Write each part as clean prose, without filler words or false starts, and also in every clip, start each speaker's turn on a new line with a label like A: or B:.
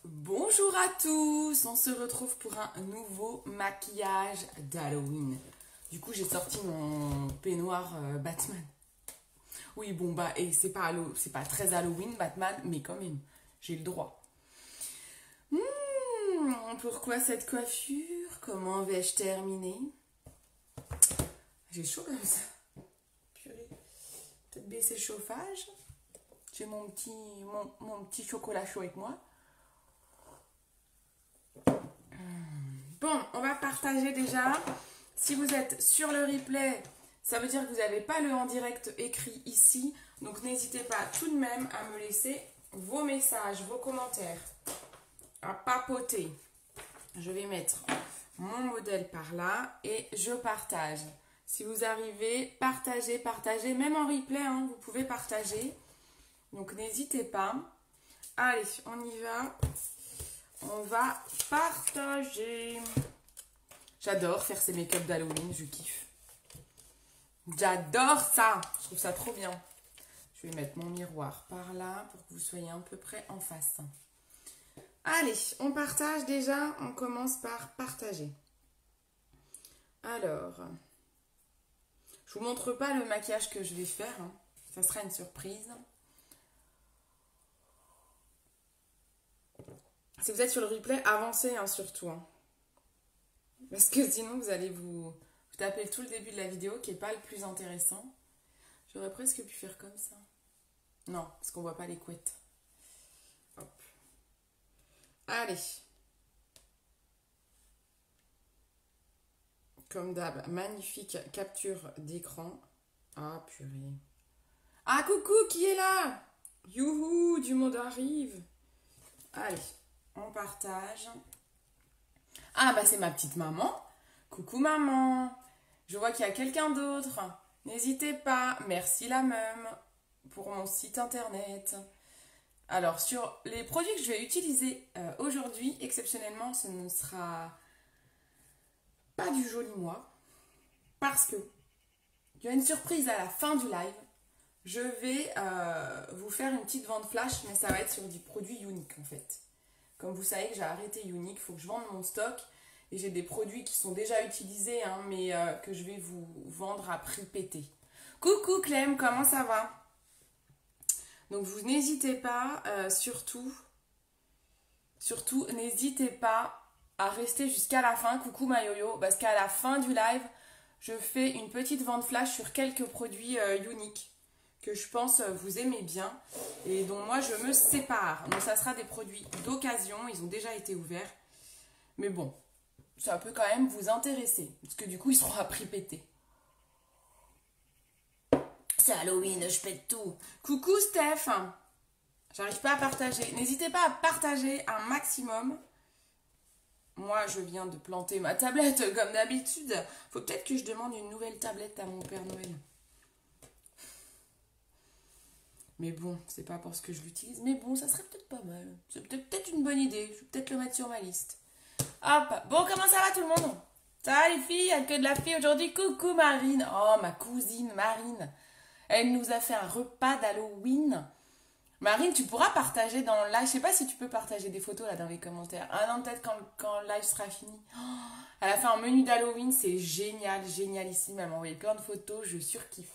A: Bonjour à tous, on se retrouve pour un nouveau maquillage d'Halloween. Du coup, j'ai sorti mon peignoir Batman. Oui, bon bah, et c'est pas très Halloween Batman, mais quand même, j'ai le droit. Pourquoi cette coiffure? Comment vais-je terminer? J'ai chaud comme ça. Purée. Peut-être baisser le chauffage. J'ai mon petit chocolat chaud avec moi. Bon, on va partager déjà. Si vous êtes sur le replay, ça veut dire que vous n'avez pas le en direct écrit ici. Donc n'hésitez pas tout de même à me laisser vos messages, vos commentaires, à papoter. Je vais mettre mon modèle par là et je partage. Si vous arrivez, partagez, même en replay, hein, vous pouvez partager. Donc n'hésitez pas. Allez, on y va. On va partager. J'adore faire ces make-up d'Halloween, je kiffe. J'adore ça. Je trouve ça trop bien. Je vais mettre mon miroir par là pour que vous soyez à peu près en face. Allez, on partage déjà. On commence par partager. Alors, je vous montre pas le maquillage que je vais faire. Hein. Ça sera une surprise. Si vous êtes sur le replay, avancez hein, surtout. Hein. Parce que sinon, vous allez vous taper tout le début de la vidéo qui n'est pas le plus intéressant. J'aurais presque pu faire comme ça. Non, parce qu'on ne voit pas les couettes. Hop. Allez. Comme d'hab, magnifique capture d'écran. Ah, purée. Ah, coucou, qui est là? Youhou, du monde arrive. Allez, on partage. Ah, bah c'est ma petite maman. Coucou maman. Je vois qu'il y a quelqu'un d'autre. N'hésitez pas. Merci la même pour mon site internet. Alors, sur les produits que je vais utiliser aujourd'hui, exceptionnellement, ce ne sera pas du joli moi. Parce que il y a une surprise à la fin du live. Je vais vous faire une petite vente flash, mais ça va être sur du produit unique en fait. Comme vous savez que j'ai arrêté unique, il faut que je vende mon stock. Et j'ai des produits qui sont déjà utilisés, hein, mais que je vais vous vendre à prix pété. Coucou Clem, comment ça va? Donc vous n'hésitez pas, surtout, n'hésitez pas à rester jusqu'à la fin. Coucou ma yo-yo, parce qu'à la fin du live, je fais une petite vente flash sur quelques produits uniques que je pense vous aimez bien et dont moi je me sépare. Donc ça sera des produits d'occasion, ils ont déjà été ouverts. Mais bon, ça peut quand même vous intéresser, parce que du coup, ils seront à prix pété. C'est Halloween, je pète tout. Coucou Steph. J'arrive pas à partager. N'hésitez pas à partager un maximum. Moi, je viens de planter ma tablette comme d'habitude. Faut peut-être que je demande une nouvelle tablette à mon Père Noël. Mais bon, c'est pas parce que je l'utilise. Mais bon, ça serait peut-être pas mal. C'est peut-être une bonne idée. Je vais peut-être le mettre sur ma liste. Hop, bon, comment ça va tout le monde? Ça va les filles? Il n'y a que de la fille aujourd'hui. Coucou Marine. Oh, ma cousine Marine. Elle nous a fait un repas d'Halloween. Marine, tu pourras partager dans le live. Je sais pas si tu peux partager des photos là dans les commentaires. Ah non, peut-être quand le live sera fini. Oh, elle a fait un menu d'Halloween. C'est génial, génialissime. Elle m'a envoyé plein de photos. Je surkiffe.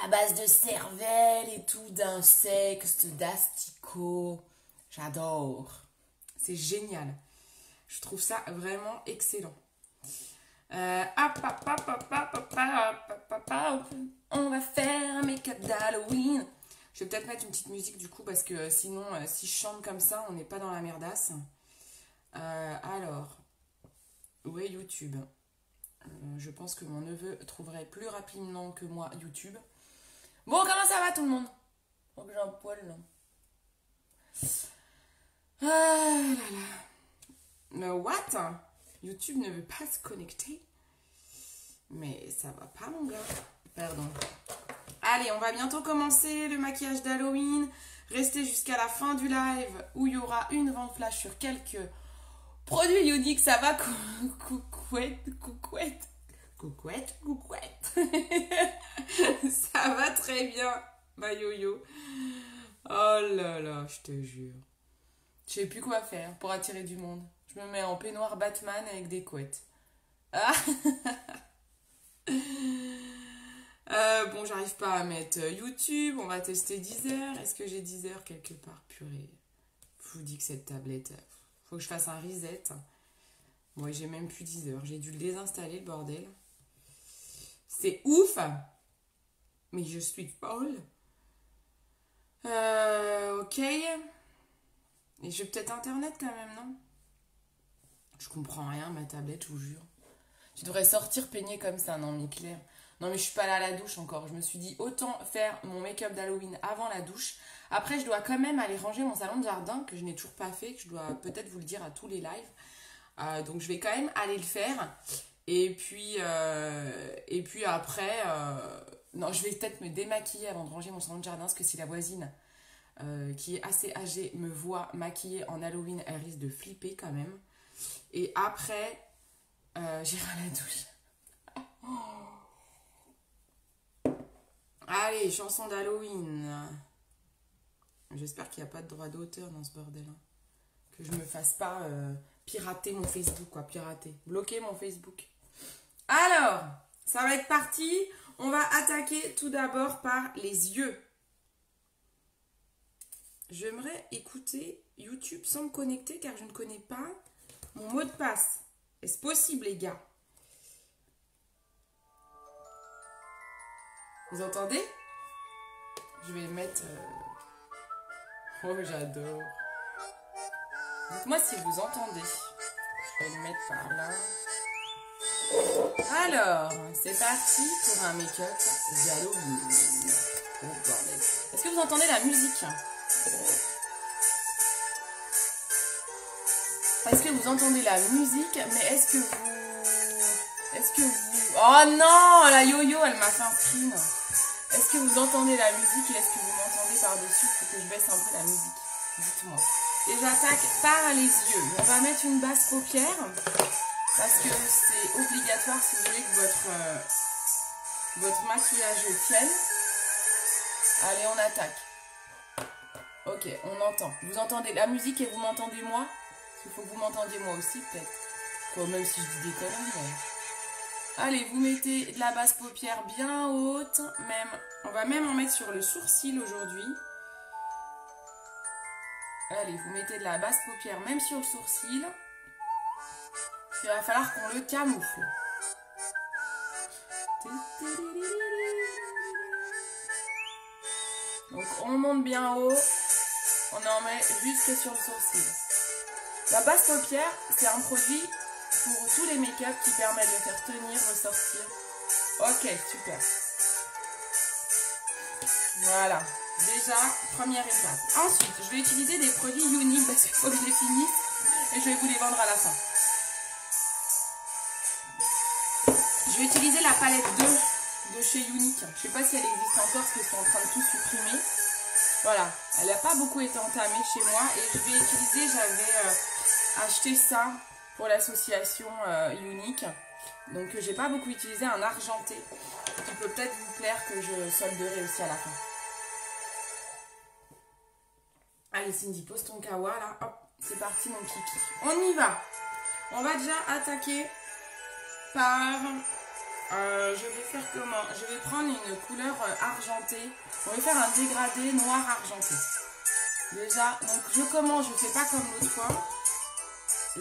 A: À base de cervelle et tout, d'insectes, d'asticots. J'adore. C'est génial. Je trouve ça vraiment excellent. On va faire un make-up d'Halloween. Je vais peut-être mettre une petite musique du coup parce que sinon, si je chante comme ça, on n'est pas dans la merdasse. Alors, où est YouTube? Je pense que mon neveu trouverait plus rapidement que moi YouTube. Bon, comment ça va tout le monde? Faut que j'ai un poil là. Ah là là. Mais what? YouTube ne veut pas se connecter. Mais ça va pas mon gars. Pardon. Allez, on va bientôt commencer le maquillage d'Halloween. Restez jusqu'à la fin du live où il y aura une vente flash sur quelques produits uniques. Ça va coucouette. Ça va très bien, ma yo-yo. Oh là là. je te jure. Je sais plus quoi faire pour attirer du monde. Je me mets en peignoir Batman avec des couettes. Ah bon, j'arrive pas à mettre YouTube. On va tester Deezer. Est-ce que j'ai Deezer quelque part? Purée. Je vous dis que cette tablette, faut que je fasse un reset. Moi, j'ai même plus Deezer. J'ai dû le désinstaller, le bordel. C'est ouf. Mais je suis folle. Ok. Et j'ai peut-être internet quand même, non? Je comprends rien, ma tablette, je vous jure. Tu devrais sortir peigner comme ça, non, mais clair. Non, mais je suis pas là à la douche encore. Je me suis dit, autant faire mon make-up d'Halloween avant la douche. Après, je dois quand même aller ranger mon salon de jardin, que je n'ai toujours pas fait, que je dois peut-être vous le dire à tous les lives. Donc, je vais quand même aller le faire. Et puis après... Non, je vais peut-être me démaquiller avant de ranger mon salon de jardin, parce que si la voisine, qui est assez âgée, me voit maquillée en Halloween, elle risque de flipper quand même. Et après, j'irai à la douche. Allez, chanson d'Halloween. J'espère qu'il n'y a pas de droit d'auteur dans ce bordel. Hein. Que je me fasse pas pirater mon Facebook, quoi. Pirater. Bloquer mon Facebook. Alors, ça va être parti. On va attaquer tout d'abord par les yeux. J'aimerais écouter YouTube sans me connecter car je ne connais pas mon mot de passe. Est-ce possible, les gars? Vous entendez? Je vais mettre... Oh, j'adore. Dites-moi si vous entendez. Je vais le mettre par là. Alors, c'est parti pour un make-up d'Halloween. Oh, bordel. Est-ce que vous entendez la musique? Est-ce que vous entendez la musique? Mais est-ce que vous... Oh non, la yo-yo, elle m'a fait un screen. Est-ce que vous entendez la musique et est-ce que vous m'entendez par-dessus? Il faut que je baisse un peu la musique. Dites-moi. Et j'attaque par les yeux. On va mettre une basse paupière parce que c'est obligatoire si vous voulez que votre maquillage tienne. Allez, on attaque. Ok, on entend. Vous entendez la musique et vous m'entendez moi? Il faut que vous m'entendiez moi aussi peut-être. Quoi, même si je dis des conneries. Mais... Allez, vous mettez de la basse paupière bien haute. On va même en mettre sur le sourcil aujourd'hui. Allez, vous mettez de la basse paupière même sur le sourcil. Il va falloir qu'on le camoufle. Donc on monte bien haut. On en met jusque sur le sourcil. La basse paupière, c'est un produit pour tous les make-up qui permet de le faire tenir, ressortir. Ok, super. Voilà. Déjà, première étape. Ensuite, je vais utiliser des produits uniques parce qu'il faut que je les finisse et je vais vous les vendre à la fin. Je vais utiliser la palette 2 de chez Unique. Je ne sais pas si elle existe encore parce qu'ils sont en train de tout supprimer. Voilà, elle n'a pas beaucoup été entamée chez moi et je vais utiliser, j'avais acheté ça pour l'association Unique. Donc j'ai pas beaucoup utilisé un argenté qui peut peut-être vous plaire que je solderai aussi à la fin. Allez Cindy, pose ton kawa là, hop, c'est parti mon kiki. On y va. On va déjà attaquer par... je vais faire comment? Je vais prendre une couleur argentée. On va faire un dégradé noir argenté. Déjà, donc je commence, je ne fais pas comme l'autre fois.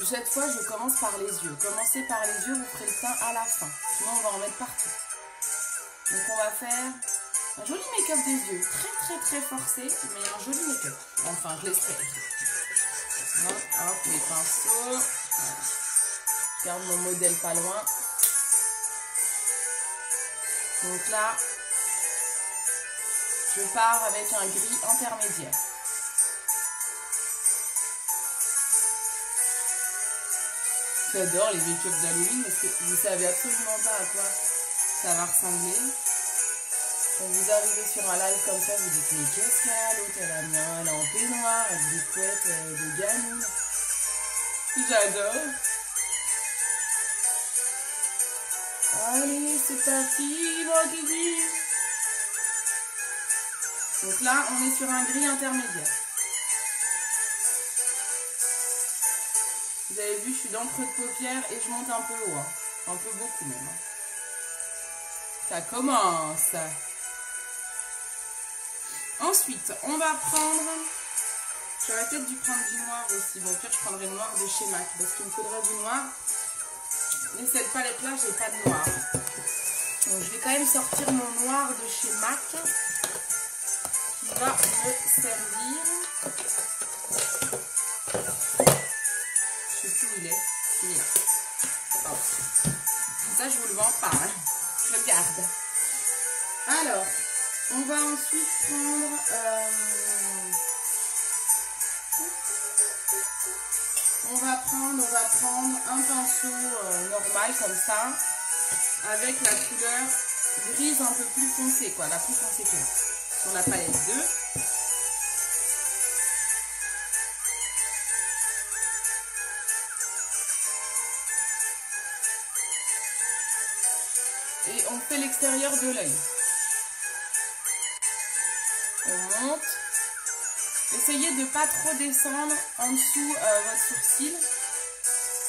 A: Cette fois, je commence par les yeux. Commencez par les yeux, vous ferez le teint à la fin. Sinon, on va en mettre partout. Donc, on va faire un joli make-up des yeux. Très, très, très forcé, mais un joli make-up. Enfin, je l'espère. Hop, hop, les pinceaux. Voilà. Je garde mon modèle pas loin. Donc là, je pars avec un gris intermédiaire. J'adore les make-up d'Halloween parce que vous savez absolument pas à quoi ça va ressembler. Quand vous arrivez sur un live comme ça, vous dites mais qu'est-ce qu'elle a l'autre? Elle a mis un en peignoir avec des couettes de gamine. J'adore. Allez, c'est parti, mon kiki. Donc là, on est sur un gris intermédiaire. Vous avez vu, je suis dans le creux de paupière et je monte un peu haut. Hein. Un peu beaucoup même. Hein. Ça commence. Ensuite, on va prendre... J'aurais peut-être dû prendre du noir aussi. Bon, pire, je prendrais le noir de chez MAC parce qu'il me faudrait du noir. Mais cette palette-là, j'ai pas de noir. Donc, je vais quand même sortir mon noir de chez MAC qui va me servir. Je sais plus où il est. Il est là. Hop. Ça, je vous le vends pas. Hein. Je le garde. Alors, on va ensuite prendre... On va prendre un pinceau normal comme ça, avec la couleur grise un peu plus foncée, quoi, la plus foncée que là, sur la palette 2. Et on fait l'extérieur de l'œil. On monte. Essayez de ne pas trop descendre en dessous votre sourcil.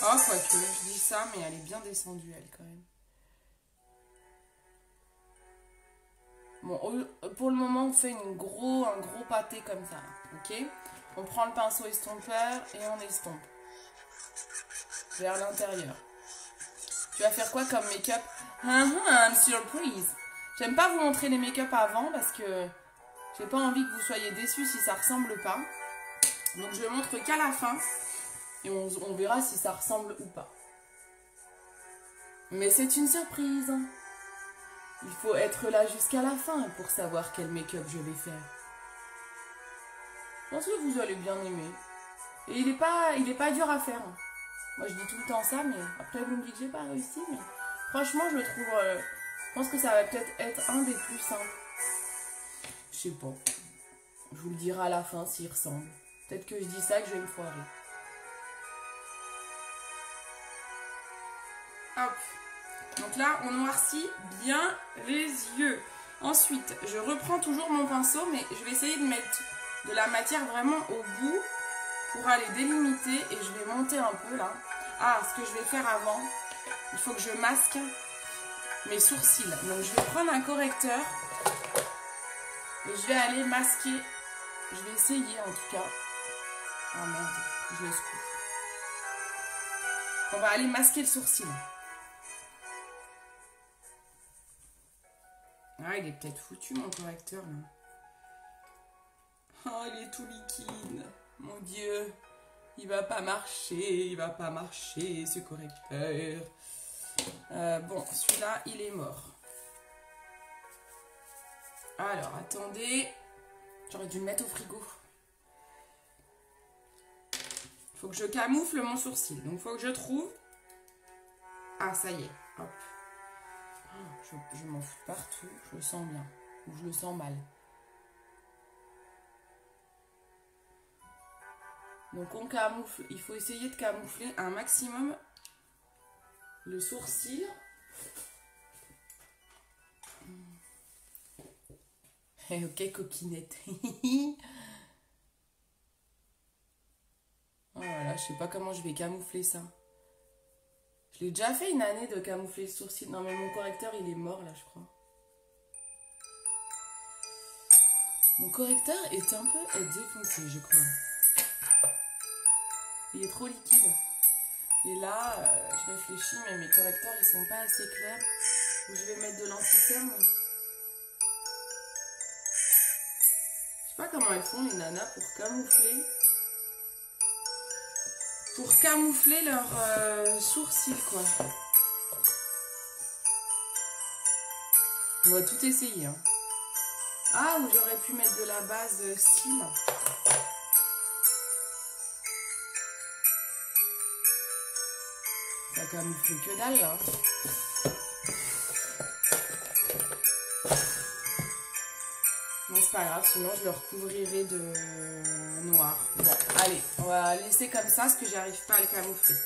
A: Oh, quoique, je dis ça, mais elle est bien descendue, elle, quand même. Bon, pour le moment, on fait un gros pâté comme ça, ok? On prend le pinceau estompeur et on estompe. Vers l'intérieur. Tu vas faire quoi comme make-up? Surprise! J'aime pas vous montrer les make-up avant parce que... j'ai pas envie que vous soyez déçus si ça ressemble pas. Donc je le montre qu'à la fin. Et on verra si ça ressemble ou pas. Mais c'est une surprise. Il faut être là jusqu'à la fin pour savoir quel make-up je vais faire. Je pense que vous allez bien aimer. Et il est pas dur à faire. Moi je dis tout le temps ça, mais après vous me dites que j'ai pas réussi. Mais franchement je le trouve... je pense que ça va peut-être être un des plus simples. Je sais pas. Je vous le dirai à la fin s'il ressemble. Peut-être que je dis ça que je vais me foirer. Hop. Donc là, on noircit bien les yeux. Ensuite, je reprends toujours mon pinceau, mais je vais essayer de mettre de la matière vraiment au bout pour aller délimiter. Et je vais monter un peu là. Ah, ce que je vais faire avant, il faut que je masque mes sourcils. Donc je vais prendre un correcteur. Et je vais aller masquer. Je vais essayer en tout cas. Oh merde, je le secoue. On va aller masquer le sourcil. Ah, il est peut-être foutu mon correcteur là. Oh, il est tout liquide. Mon Dieu. Il va pas marcher. Il va pas marcher ce correcteur. Bon, celui-là, il est mort. Alors, attendez. J'aurais dû le mettre au frigo. Il faut que je camoufle mon sourcil. Donc, il faut que je trouve... Ah, ça y est. Hop. Je m'en fous partout. Je le sens bien. Ou je le sens mal. Donc, on camoufle. Il faut essayer de camoufler un maximum le sourcil. Ok, coquinette. Oh là là, je sais pas comment je vais camoufler ça. Je l'ai déjà fait une année de camoufler le sourcil. Non mais mon correcteur il est mort là je crois. Mon correcteur est un peu défoncé je crois. Il est trop liquide. Et là, je réfléchis mais mes correcteurs ils sont pas assez clairs. Ou je vais mettre de l'anti-cerne. Je sais pas comment elles font les nanas pour camoufler. Pour camoufler leurs sourcils, quoi. On va tout essayer. Hein. Ah, ou j'aurais pu mettre de la base cils. Ça camoufle que dalle, là. Mais c'est pas grave, sinon je le recouvrirai de noir. Bon, allez, on va laisser comme ça, parce que j'arrive pas à le camoufler.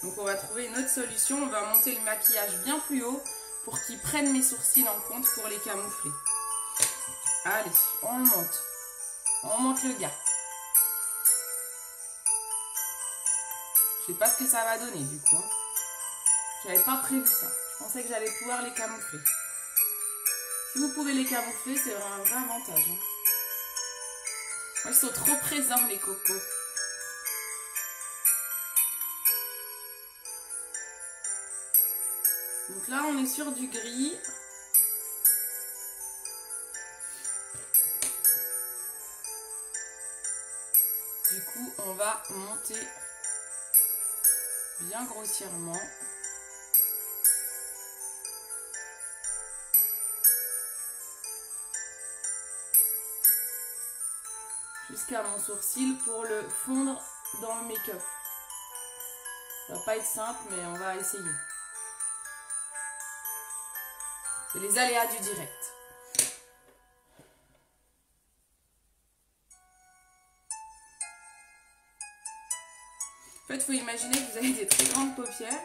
A: Donc on va trouver une autre solution. On va monter le maquillage bien plus haut pour qu'il prenne mes sourcils en compte pour les camoufler. Allez, on le monte. On monte le gars. Je sais pas ce que ça va donner du coup. Hein. J'avais pas prévu ça. Je pensais que j'allais pouvoir les camoufler. Si vous pouvez les camoufler, c'est un vrai avantage. Hein. Moi, ils sont trop présents les cocos. Donc là, on est sur du gris. Du coup, on va monter bien grossièrement. Jusqu'à mon sourcil pour le fondre dans le make-up. Ça va pas être simple, mais on va essayer. C'est les aléas du direct. En fait, il faut imaginer que vous avez des très grandes paupières.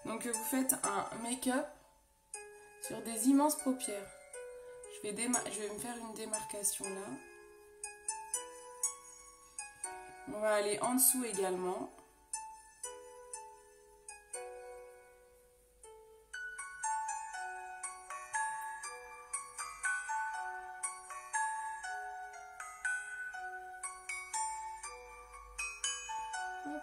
A: Donc, vous faites un make-up sur des immenses paupières. Je vais me faire une démarcation là. On va aller en dessous également. Hop.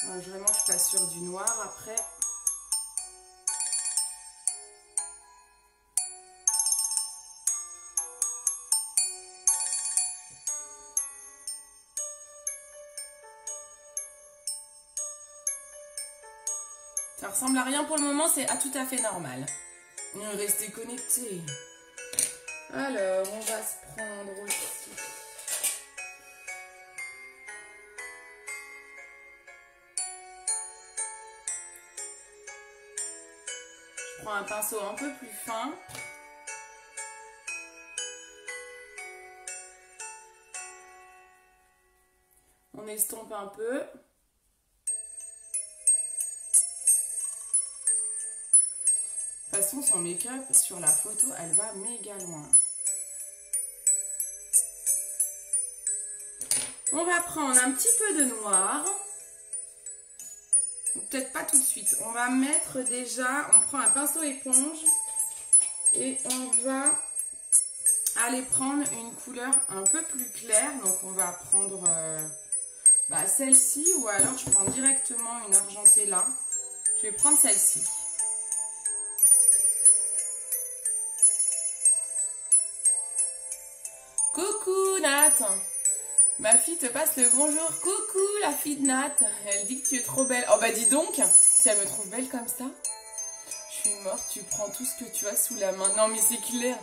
A: Alors, vraiment, je passe sur du noir après. Ça ressemble à rien pour le moment, c'est tout à fait normal. Restez connectés. Alors, on va se prendre aussi. Je prends un pinceau un peu plus fin. On estompe un peu. De toute façon, son make-up sur la photo, elle va méga loin. On va prendre un petit peu de noir. Peut-être pas tout de suite. On va mettre déjà, on prend un pinceau éponge et on va aller prendre une couleur un peu plus claire. Donc on va prendre celle-ci ou alors je prends directement une argentée là. Je vais prendre celle-ci. Coucou Nat, ma fille te passe le bonjour. Coucou la fille de Nat, elle dit que tu es trop belle. Oh bah dis donc, si elle me trouve belle comme ça, je suis morte, tu prends tout ce que tu as sous la main. Non mais c'est clair,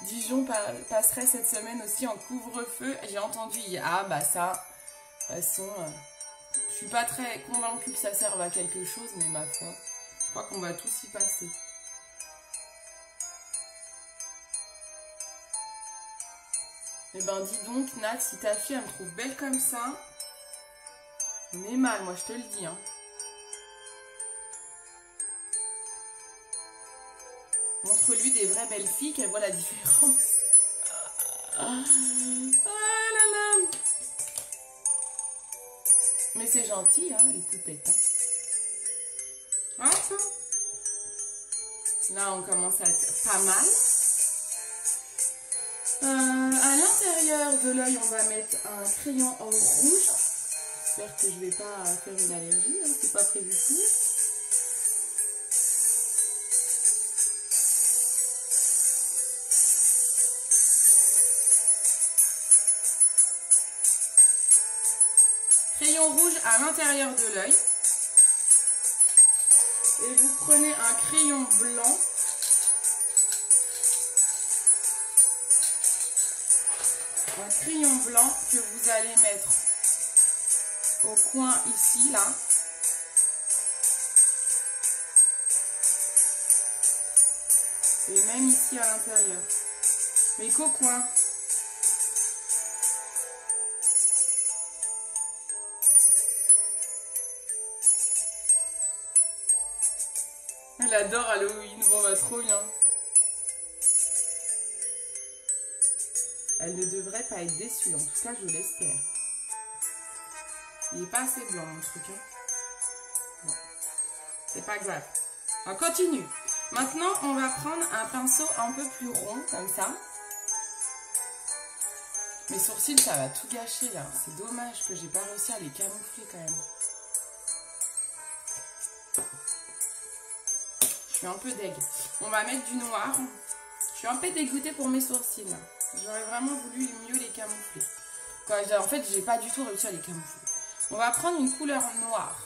A: Dijon passerait cette semaine aussi en couvre-feu. J'ai entendu hier, ah bah ça, de toute façon, je suis pas très convaincue que ça serve à quelque chose, mais ma foi, je crois qu'on va tous y passer. Eh ben dis donc Nat, si ta fille elle me trouve belle comme ça, on est mal, moi je te le dis. Hein. Montre-lui des vraies belles filles qu'elle voit la différence. Ah là là. Mais c'est gentil, hein, les poupettes. Hein. Hop. Là on commence à être pas mal. À l'intérieur de l'œil, on va mettre un crayon en rouge. J'espère que je vais pas faire une allergie, hein, c'est pas prévu pour. Crayon rouge à l'intérieur de l'œil. Et vous prenez un crayon blanc. Un crayon blanc que vous allez mettre au coin ici, là. Et même ici à l'intérieur. Mais qu'au coin. Elle adore Halloween, bon bah trop bien. Elle ne devrait pas être déçue, en tout cas je l'espère. Il n'est pas assez blanc mon truc. Hein. Bon. C'est pas grave. On continue. Maintenant, on va prendre un pinceau un peu plus rond, comme ça. Mes sourcils, ça va tout gâcher là. C'est dommage que j'ai pas réussi à les camoufler quand même. Je suis un peu deg. On va mettre du noir. Je suis un peu dégoûtée pour mes sourcils. J'aurais vraiment voulu mieux les camoufler. En fait, j'ai pas du tout réussi à les camoufler. On va prendre une couleur noire.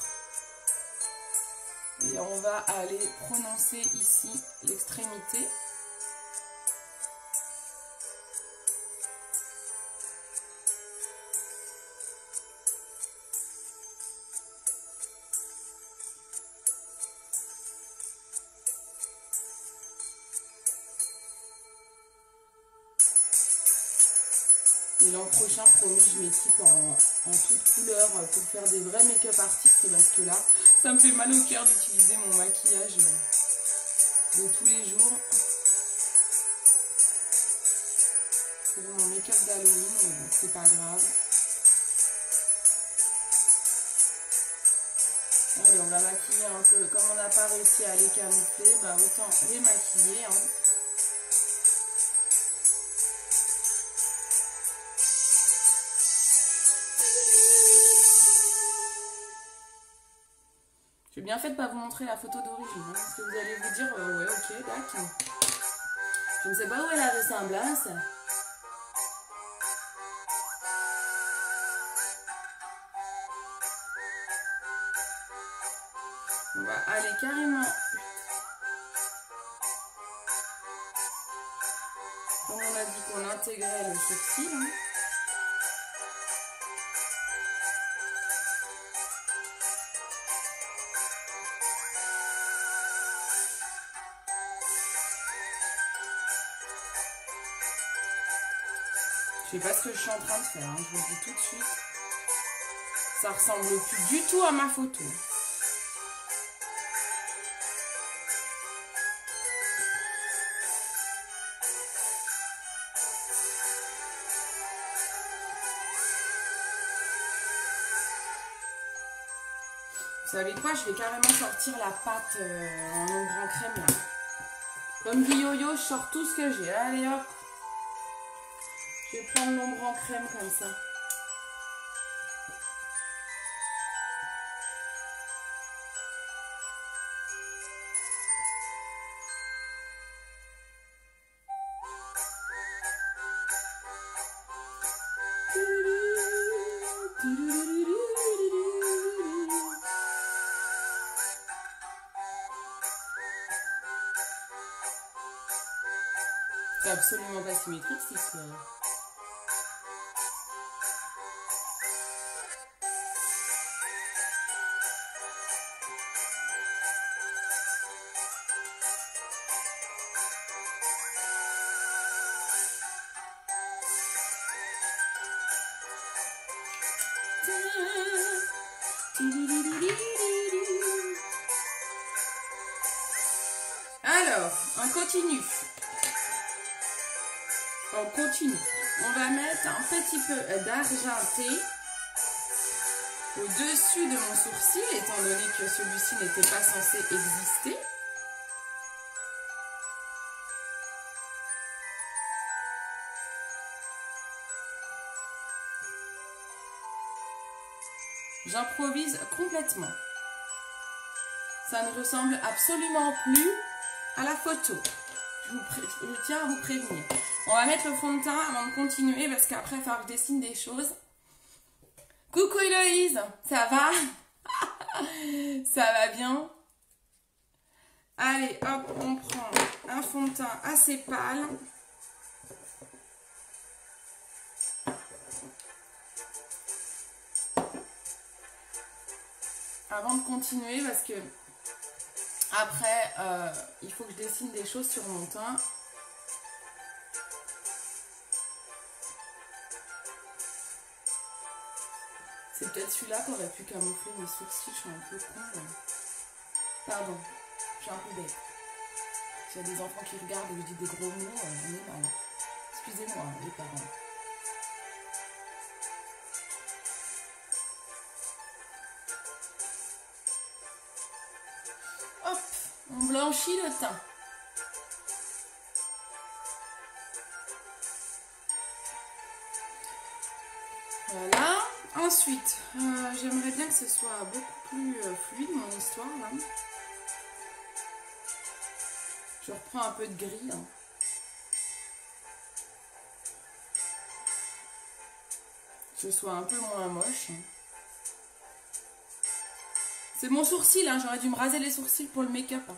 A: Et on va aller prononcer ici l'extrémité. Et l'an prochain, promis, je m'équipe en toute couleur pour faire des vrais make-up artistes parce que là, ça me fait mal au cœur d'utiliser mon maquillage de tous les jours pour mon make-up d'Halloween, donc c'est pas grave. Allez, on va maquiller un peu. Comme on n'a pas réussi à les camoufler, bah autant les maquiller. Hein. J'ai bien fait de ne pas vous montrer la photo d'origine, hein, parce que vous allez vous dire, ouais, ok, d'accord. Je ne sais pas où est la ressemblance. On va aller carrément, comme on a dit qu'on intégrait le sourcil. Hein. Je sais pas ce que je suis en train de faire, hein, je vous le dis tout de suite. Ça ressemble plus du tout à ma photo. Vous savez quoi, je vais carrément sortir la pâte en ombre en crème là. Comme dit Yo-Yo, je sors tout ce que j'ai. Allez hop. Je vais prendre l'ombre en crème comme ça. C'est absolument pas symétrique cette histoire. Alors, on continue. On continue. On va mettre un petit peu d'argenté au-dessus de mon sourcil, étant donné que celui-ci n'était pas censé exister. J'improvise complètement. Ça ne ressemble absolument plus à la photo. Je tiens à vous prévenir. On va mettre le fond de teint avant de continuer parce qu'après, il va falloir que je dessine des choses. Coucou Héloïse, ça va? Ça va bien? Allez, hop, on prend un fond de teint assez pâle. Avant de continuer parce que après, il faut que je dessine des choses sur mon teint. C'est peut-être celui-là qui aurait pu camoufler mes sourcils. Je suis un peu con. Là. Pardon, je suis un peu bête. S'il y a des enfants qui regardent et je dis des gros mots, on est mal. Excusez-moi, les parents. On blanchit le teint. Voilà. Ensuite, j'aimerais bien que ce soit beaucoup plus fluide mon histoire là. Je reprends un peu de gris. Hein. Que ce soit un peu moins moche. C'est mon sourcil, hein. J'aurais dû me raser les sourcils pour le make-up. Hein.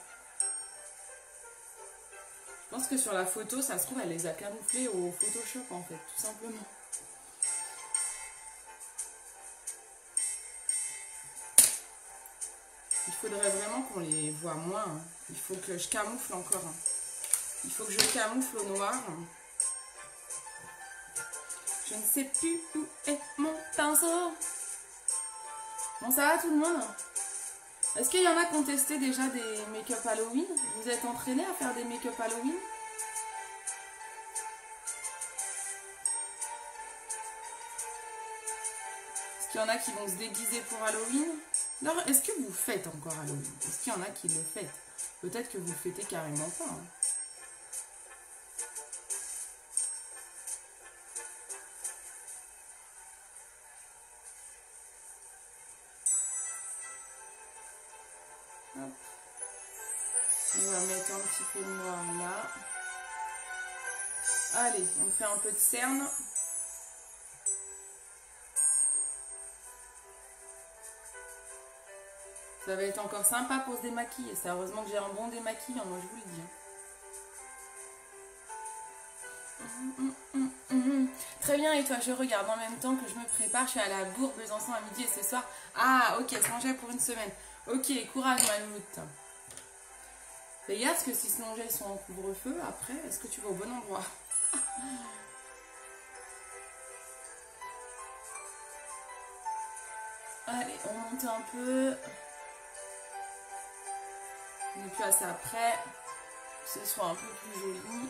A: Je pense que sur la photo, ça se trouve, elle les a camouflés au Photoshop en fait, tout simplement. Il faudrait vraiment qu'on les voit moins. Hein. Il faut que je camoufle encore. Hein. Il faut que je camoufle au noir. Je ne sais plus où est mon pinceau. Bon, ça va tout le monde? Est-ce qu'il y en a qui ont testé déjà des make-up Halloween? Vous êtes entraînés à faire des make-up Halloween? Est-ce qu'il y en a qui vont se déguiser pour Halloween? Alors, est-ce que vous faites encore Halloween? Est-ce qu'il y en a qui le fêtent? Peut-être que vous le fêtez carrément pas. Hein. Hop. On va mettre un petit peu de noir là. Allez, on fait un peu de cerne. Ça va être encore sympa pour se démaquiller. C'est heureusement que j'ai un bon démaquillant, moi je vous le dis. Très bien, et toi, je regarde en même temps que je me prépare. Je suis à la Bourg Besançon à midi et ce soir. Ah, ok, se manger pour une semaine. Ok, courage, Malmout. Fais gaffe, parce que si se manger, ils sont en couvre-feu, après, est-ce que tu vas au bon endroit? Allez, on monte un peu. On est plus assez après. Que ce soit un peu plus joli.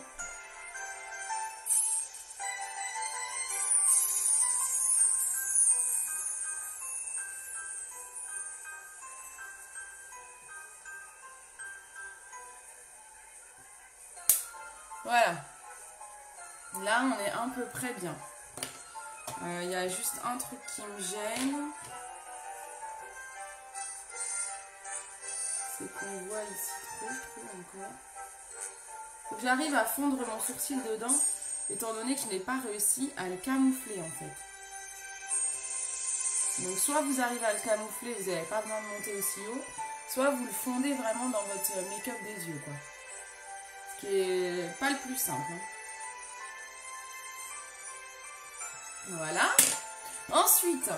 A: Voilà. Là, on est à peu près bien. Il y a juste un truc qui me gêne. C'est qu'on voit ici trop encore. Faut que j'arrive à fondre mon sourcil dedans, étant donné que je n'ai pas réussi à le camoufler en fait. Donc soit vous arrivez à le camoufler, vous n'avez pas besoin de monter aussi haut, soit vous le fondez vraiment dans votre make-up des yeux, quoi. Ce qui est pas le plus simple. Hein. Voilà. Ensuite,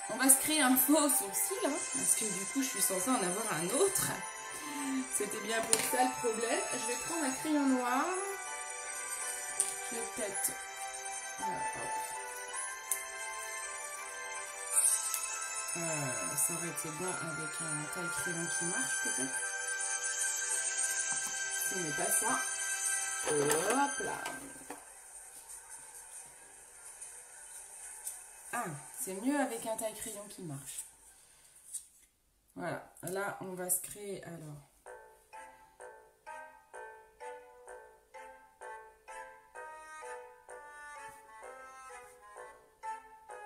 A: on va se créer un faux sourcil, hein, parce que du coup, je suis censée en avoir un autre. C'était bien pour ça le problème. Je vais prendre un crayon noir. Je vais peut-être... s'arrêter bien avec un taille crayon qui marche peut-être. Ce n'est pas ça. Hop là. Ah, c'est mieux avec un taille crayon qui marche. Voilà, là on va se créer alors.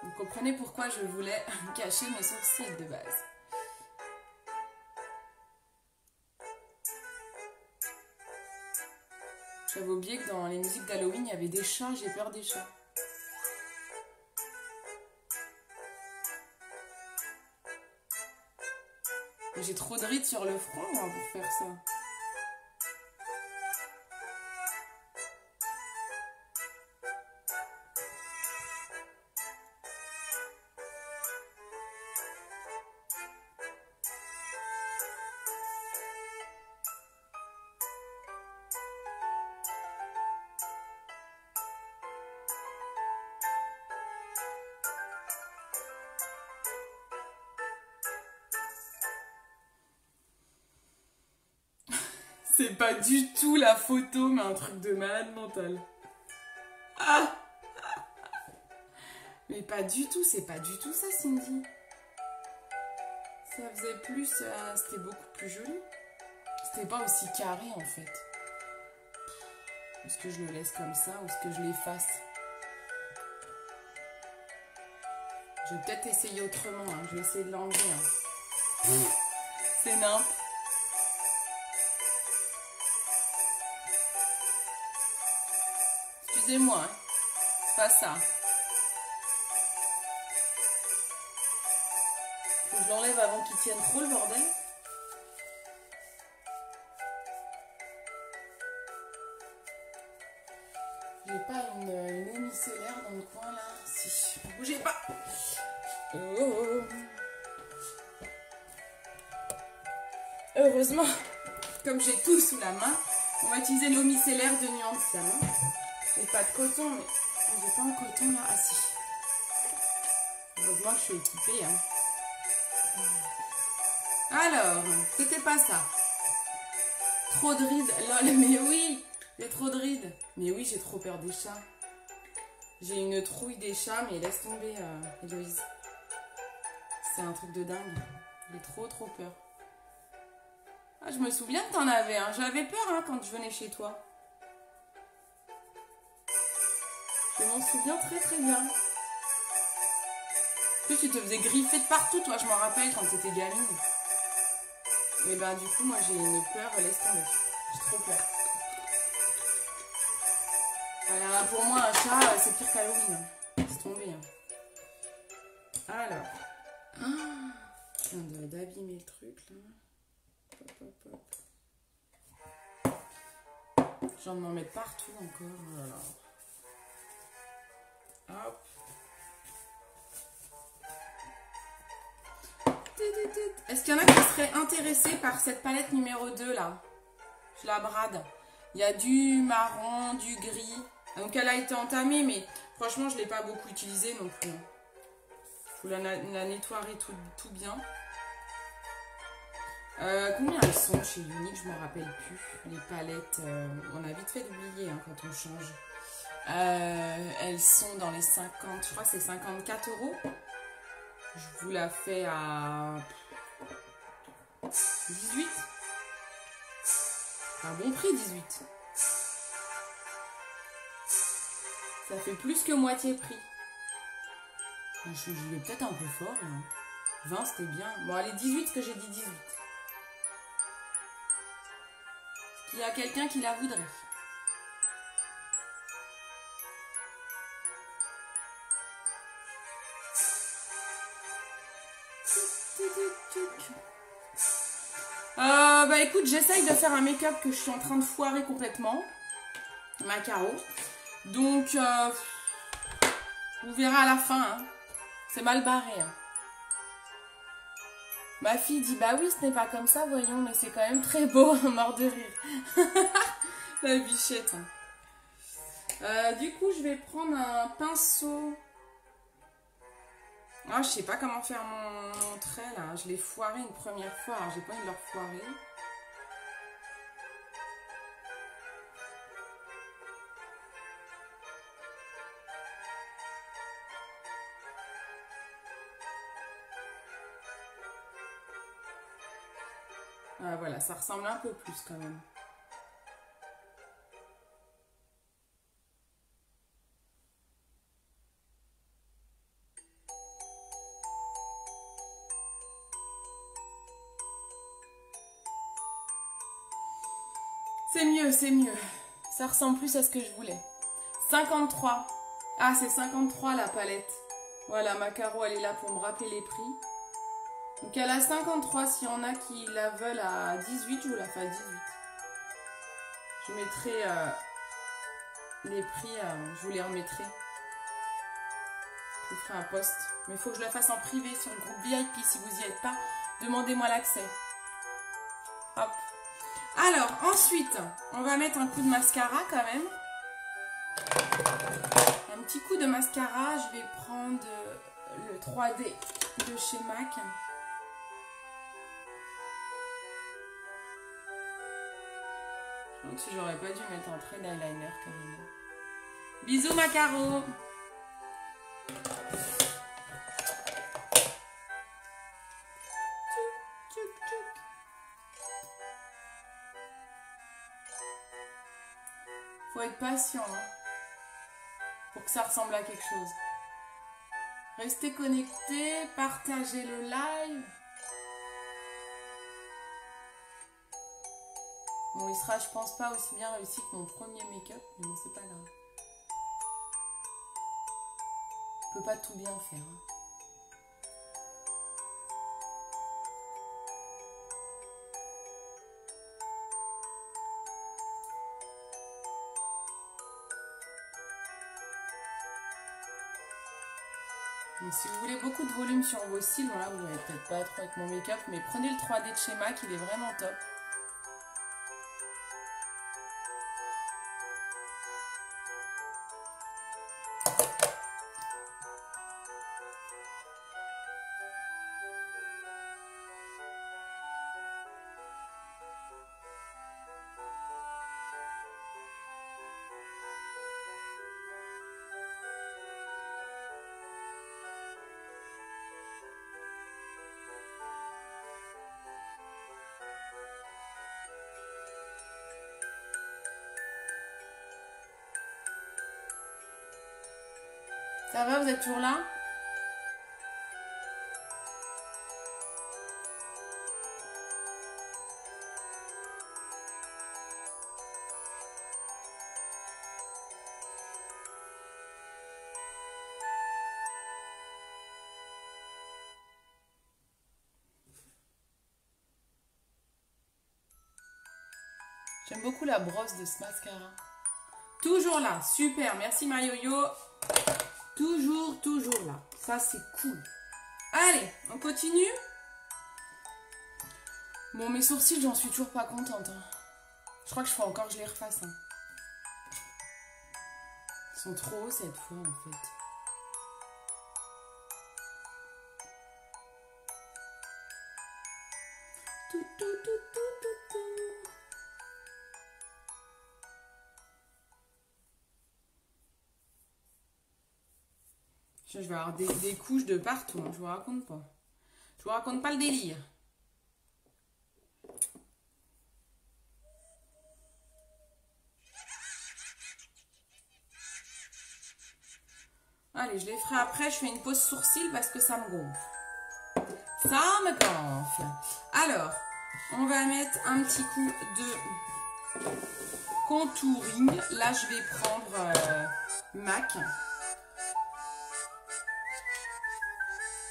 A: Vous comprenez pourquoi je voulais cacher mes sourcils de base. J'avais oublié que dans les musiques d'Halloween, il y avait des chats, j'ai peur des chats. J'ai trop de rides sur le front moi, pour faire ça. C'est pas du tout la photo, mais un truc de malade mental. Ah! Mais pas du tout, c'est pas du tout ça, Cindy. Ça faisait plus... c'était beaucoup plus joli. C'était pas aussi carré en fait. Est-ce que je le laisse comme ça ou est-ce que je l'efface? Je vais peut-être essayer autrement. Hein. Je vais essayer de l'enlever. Hein. C'est nimp. Excusez-moi. Hein. C'est pas ça. Faut que je l'enlève avant qu'il tienne trop le bordel. J'ai pas une eau micellaire dans le coin là. Si, bougez pas. Oh. Heureusement, comme j'ai tout sous la main, on va utiliser l'eau micellaire de Nuancia. J'ai pas de coton, mais j'ai pas un coton là. Ah si. Heureusement que je suis équipée. Hein. Alors, c'était pas ça. Trop de rides. Lol, mais oui, j'ai trop de rides. Mais oui, j'ai trop peur des chats. J'ai une trouille des chats, mais laisse tomber, Héloïse. C'est un truc de dingue. J'ai trop peur. Ah, je me souviens que t'en avais, hein. J'avais peur hein, quand je venais chez toi. Je m'en souviens très bien. En plus, tu te faisais griffer de partout, toi, je m'en rappelle, quand t'étais gamine. Et ben, du coup, moi, j'ai une peur, laisse tomber. J'ai trop peur. Alors, pour moi, un chat, c'est pire qu'Halloween. Hein. Laisse tomber. Hein. Alors. Je viens d'abîmer le truc, là. J'ai envie de m'en mettre partout encore. Voilà. Hop. Est-ce qu'il y en a qui seraient intéressés par cette palette numéro 2 là? Je la brade. Il y a du marron, du gris. Donc elle a été entamée, mais franchement je ne l'ai pas beaucoup utilisée non plus. Je vous la nettoierai tout bien. Combien elles sont chez Unique? Je ne me rappelle plus. Les palettes, on a vite fait d'oublier hein, quand on change. Elles sont dans les 50, je crois que c'est 54 €. Je vous la fais à 18. Un bon prix, 18. Ça fait plus que moitié prix. Je vais peut-être un peu fort. Hein. 20, c'était bien. Bon, allez, 18, ce que j'ai dit 18. Est-ce qu'il y a quelqu'un qui la voudrait? Bah écoute, j'essaye de faire un make-up que je suis en train de foirer complètement. Ma Caro. Donc, vous verrez à la fin. Hein. C'est mal barré. Hein. Ma fille dit, bah oui, ce n'est pas comme ça, voyons, mais c'est quand même très beau, mort de rire. La bichette. Du coup, je vais prendre un pinceau. Ah, je sais pas comment faire mon trait, là. Je l'ai foiré une première fois, alors j'ai pas envie de le refoirer. Ah, voilà, ça ressemble un peu plus quand même. C'est mieux, c'est mieux. Ça ressemble plus à ce que je voulais. 53. Ah, c'est 53 la palette. Voilà, ma Caro, elle est là pour me rappeler les prix. Donc elle a 53, s'il y en a qui la veulent à 18, je vous la fais à 18. Je mettrai les prix, je vous les remettrai. Je vous ferai un post. Mais il faut que je la fasse en privé sur le groupe VIP. Si vous n'y êtes pas, demandez-moi l'accès. Hop. Alors, ensuite, on va mettre un coup de mascara quand même. Un petit coup de mascara. Je vais prendre le 3D de chez MAC. Donc j'aurais pas dû mettre un trait d'eyeliner quand même. Bisous ma Caro. Faut être patient hein, pour que ça ressemble à quelque chose. Restez connectés, partagez le live. Bon, il sera, je pense, pas aussi bien réussi que mon premier make-up, mais bon, c'est pas grave. Je peux pas tout bien faire. Hein. Donc, si vous voulez beaucoup de volume sur vos cils, voilà, vous n'allez peut-être pas trop avec mon make-up, mais prenez le 3D de chez MAC, il est vraiment top. Ça va, vous êtes toujours là? J'aime beaucoup la brosse de ce mascara. Toujours là, super, merci Marioyo. Toujours là. Ça, c'est cool. Allez, on continue. Bon, mes sourcils, j'en suis toujours pas contente. Hein. Je crois que je faut encore que je les refasse. Hein. Ils sont trop hauts cette fois, en fait. Tout. Je vais avoir des couches de partout, hein. Je vous raconte pas. Je vous raconte pas le délire. Allez, je les ferai après. Je fais une pause sourcil parce que ça me gonfle. Ça me gonfle. Alors, on va mettre un petit coup de contouring. Là, je vais prendre MAC.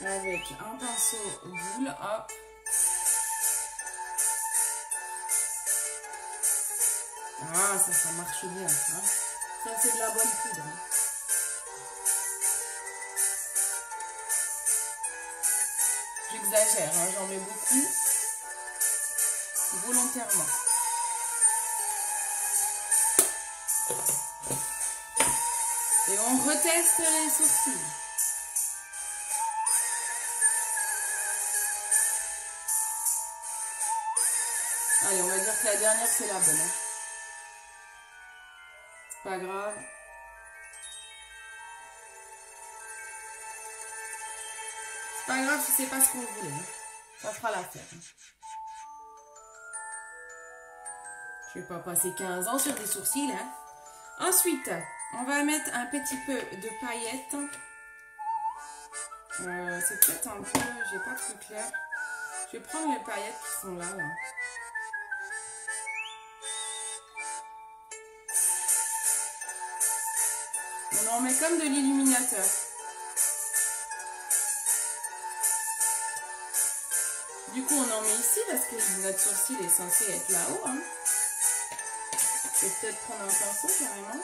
A: Avec un pinceau boule, hop. Ah, ça marche bien, ça. Ça, c'est de la bonne poudre. J'exagère, hein, j'en mets beaucoup. Volontairement. Et on reteste les sourcils. Allez, on va dire que la dernière, c'est la bonne. Hein. C'est pas grave. C'est pas grave si c'est pas ce qu'on voulait. Hein. Ça fera l'affaire. Hein. Je vais pas passer 15 ans sur des sourcils. Hein. Ensuite, on va mettre un petit peu de paillettes. C'est peut-être un peu... J'ai pas plus clair. Je vais prendre les paillettes qui sont là. On en met comme de l'illuminateur. Du coup, on en met ici parce que notre sourcil est censé être là-haut. Hein. Je vais peut-être prendre un pinceau carrément.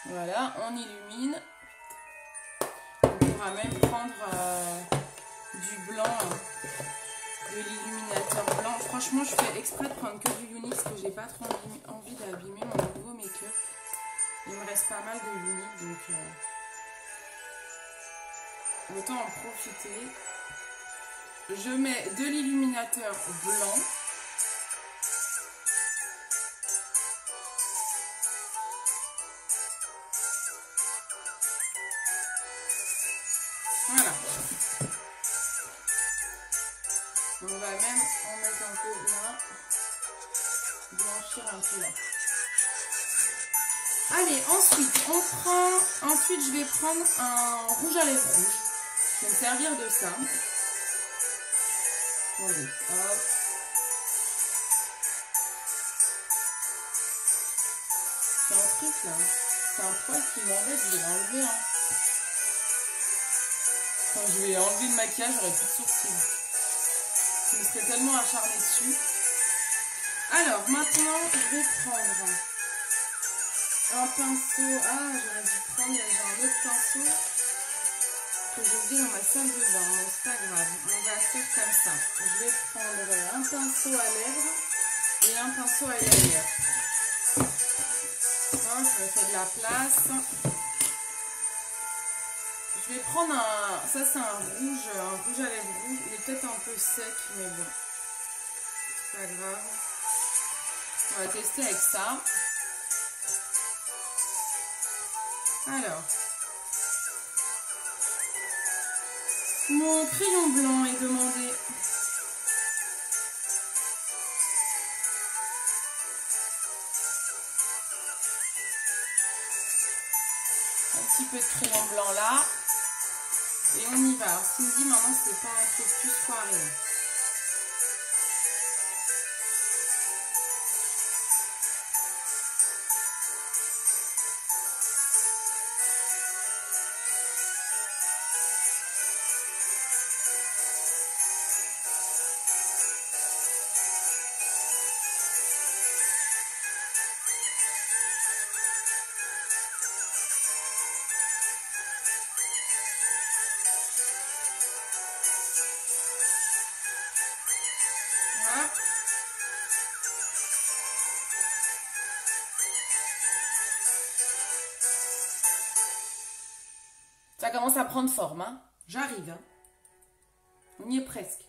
A: Voilà, on illumine. On pourra même prendre du blanc, de l'illuminateur blanc. Franchement, je fais exprès de prendre que du Younix parce que j'ai pas trop envie d'abîmer mon nouveau make-up. Il me reste pas mal de Younix, donc autant en profiter. Je mets de l'illuminateur blanc. Voilà. On va même en mettre un peu là. Blanchir un peu là. Allez, ensuite je vais prendre un rouge à lèvres rouge. Je vais me servir de ça. Attendez, hop. C'est un truc là. C'est un poil qui m'embête, je vais l'enlever. Hein. Quand je vais enlever le maquillage, j'aurai plus de sourcils. Je me serais tellement acharnée dessus. Alors, maintenant, je vais prendre un pinceau. Ah, j'aurais dû prendre un autre pinceau que j'ai oublié dans ma salle de bain. Mais c'est pas grave, on va faire comme ça. Je vais prendre un pinceau à lèvres et un pinceau à eyeliner. Je me fais de la place. Je vais prendre un... Ça, c'est un rouge à lèvres rouge. Il est peut-être un peu sec, mais bon. C'est pas grave. On va tester avec ça. Alors. Mon crayon blanc est demandé. Un petit peu de crayon blanc là. Et on y va. Alors, ce qu'il me dit maintenant, c'est pas un focus foiré. Voilà. Ça commence à prendre forme, hein. J'arrive, hein. On y est presque.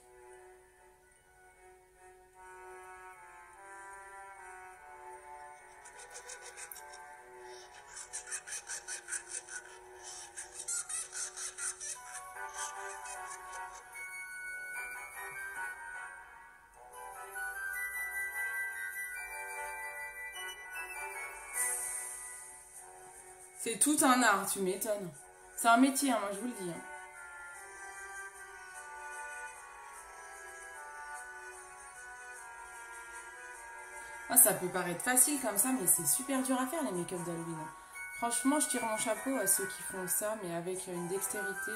A: C'est tout un art, tu m'étonnes. C'est un métier, hein, moi je vous le dis. Hein. Ah, ça peut paraître facile comme ça, mais c'est super dur à faire les make-up d'Halloween. Franchement, je tire mon chapeau à ceux qui font ça, mais avec une dextérité.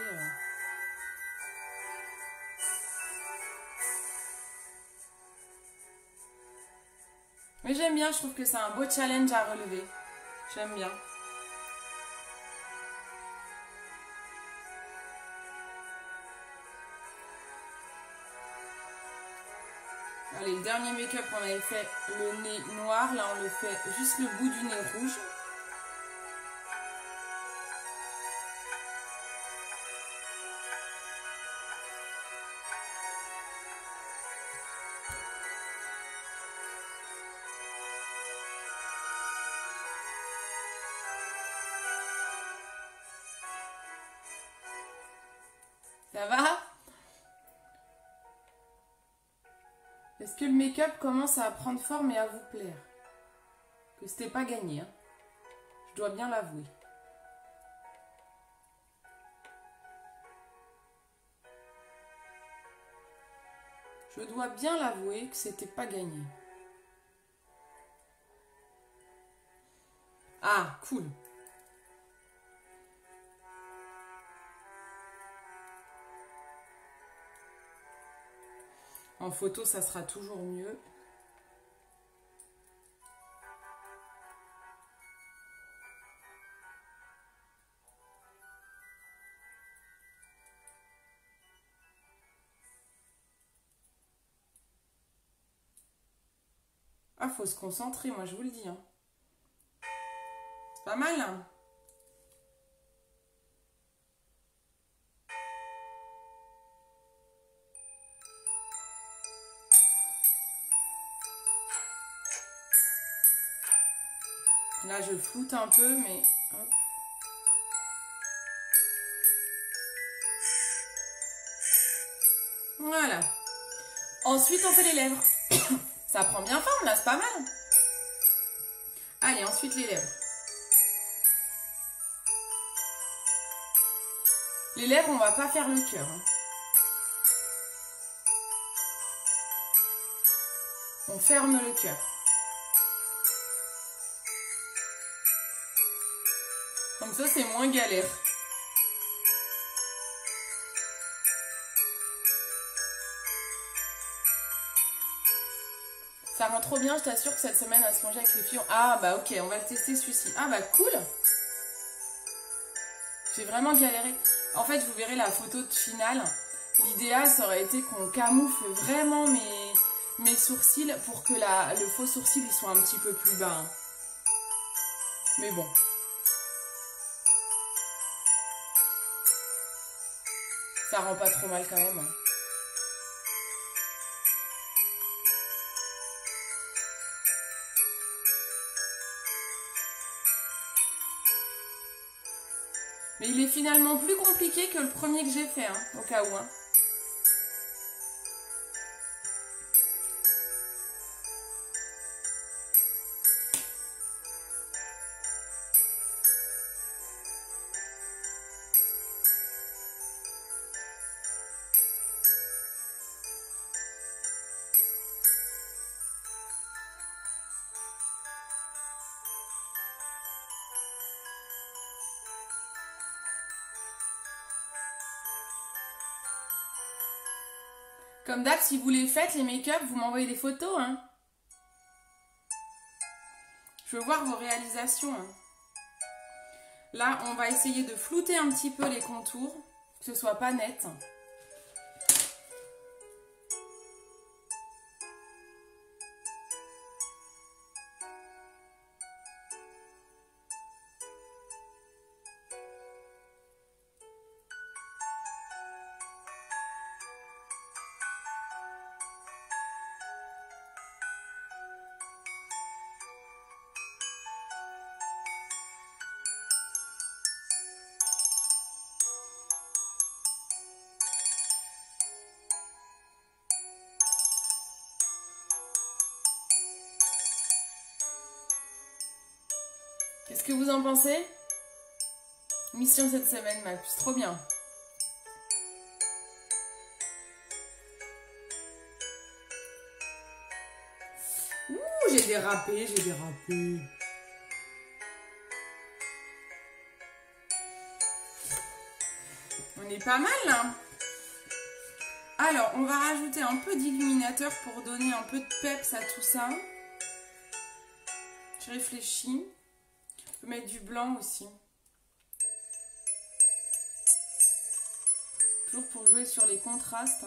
A: Mais j'aime bien, je trouve que c'est un beau challenge à relever. J'aime bien. Allez, le dernier make-up, on avait fait le nez noir. Là, on le fait juste le bout du nez rouge. Ça va? Est-ce que le make-up commence à prendre forme et à vous plaire? Que c'était pas gagné, hein. Je dois bien l'avouer. Je dois bien l'avouer que c'était pas gagné. Ah, cool. En photo, ça sera toujours mieux. Ah, faut se concentrer, moi je vous le dis. Hein. C'est pas mal, hein. Là, je floute un peu, mais... Hop. Voilà. Ensuite, on fait les lèvres. Ça prend bien forme, là, c'est pas mal. Allez, ensuite, les lèvres. Les lèvres, on va pas faire le cœur. On ferme le cœur. Comme ça, c'est moins galère. Ça rend trop bien, je t'assure que cette semaine, à se manger avec les filles. Ah, bah ok, on va le tester celui-ci. Ah, bah cool. J'ai vraiment galéré. En fait, vous verrez la photo de finale. L'idéal, ça aurait été qu'on camoufle vraiment mes sourcils pour que le faux sourcil il soit un petit peu plus bas. Mais bon. Ça rend pas trop mal quand même. Mais il est finalement plus compliqué que le premier que j'ai fait, hein, au cas où. Hein. Comme d'hab, si vous les faites, les make-up, vous m'envoyez des photos. Hein. Je veux voir vos réalisations. Hein. Là, on va essayer de flouter un petit peu les contours, que ce soit pas net. Qu'est-ce que vous en pensez? Mission cette semaine, ma puce, trop bien. Ouh, j'ai dérapé. On est pas mal là. Alors, on va rajouter un peu d'illuminateur pour donner un peu de peps à tout ça. Je réfléchis. Je peux mettre du blanc aussi. Toujours pour jouer sur les contrastes.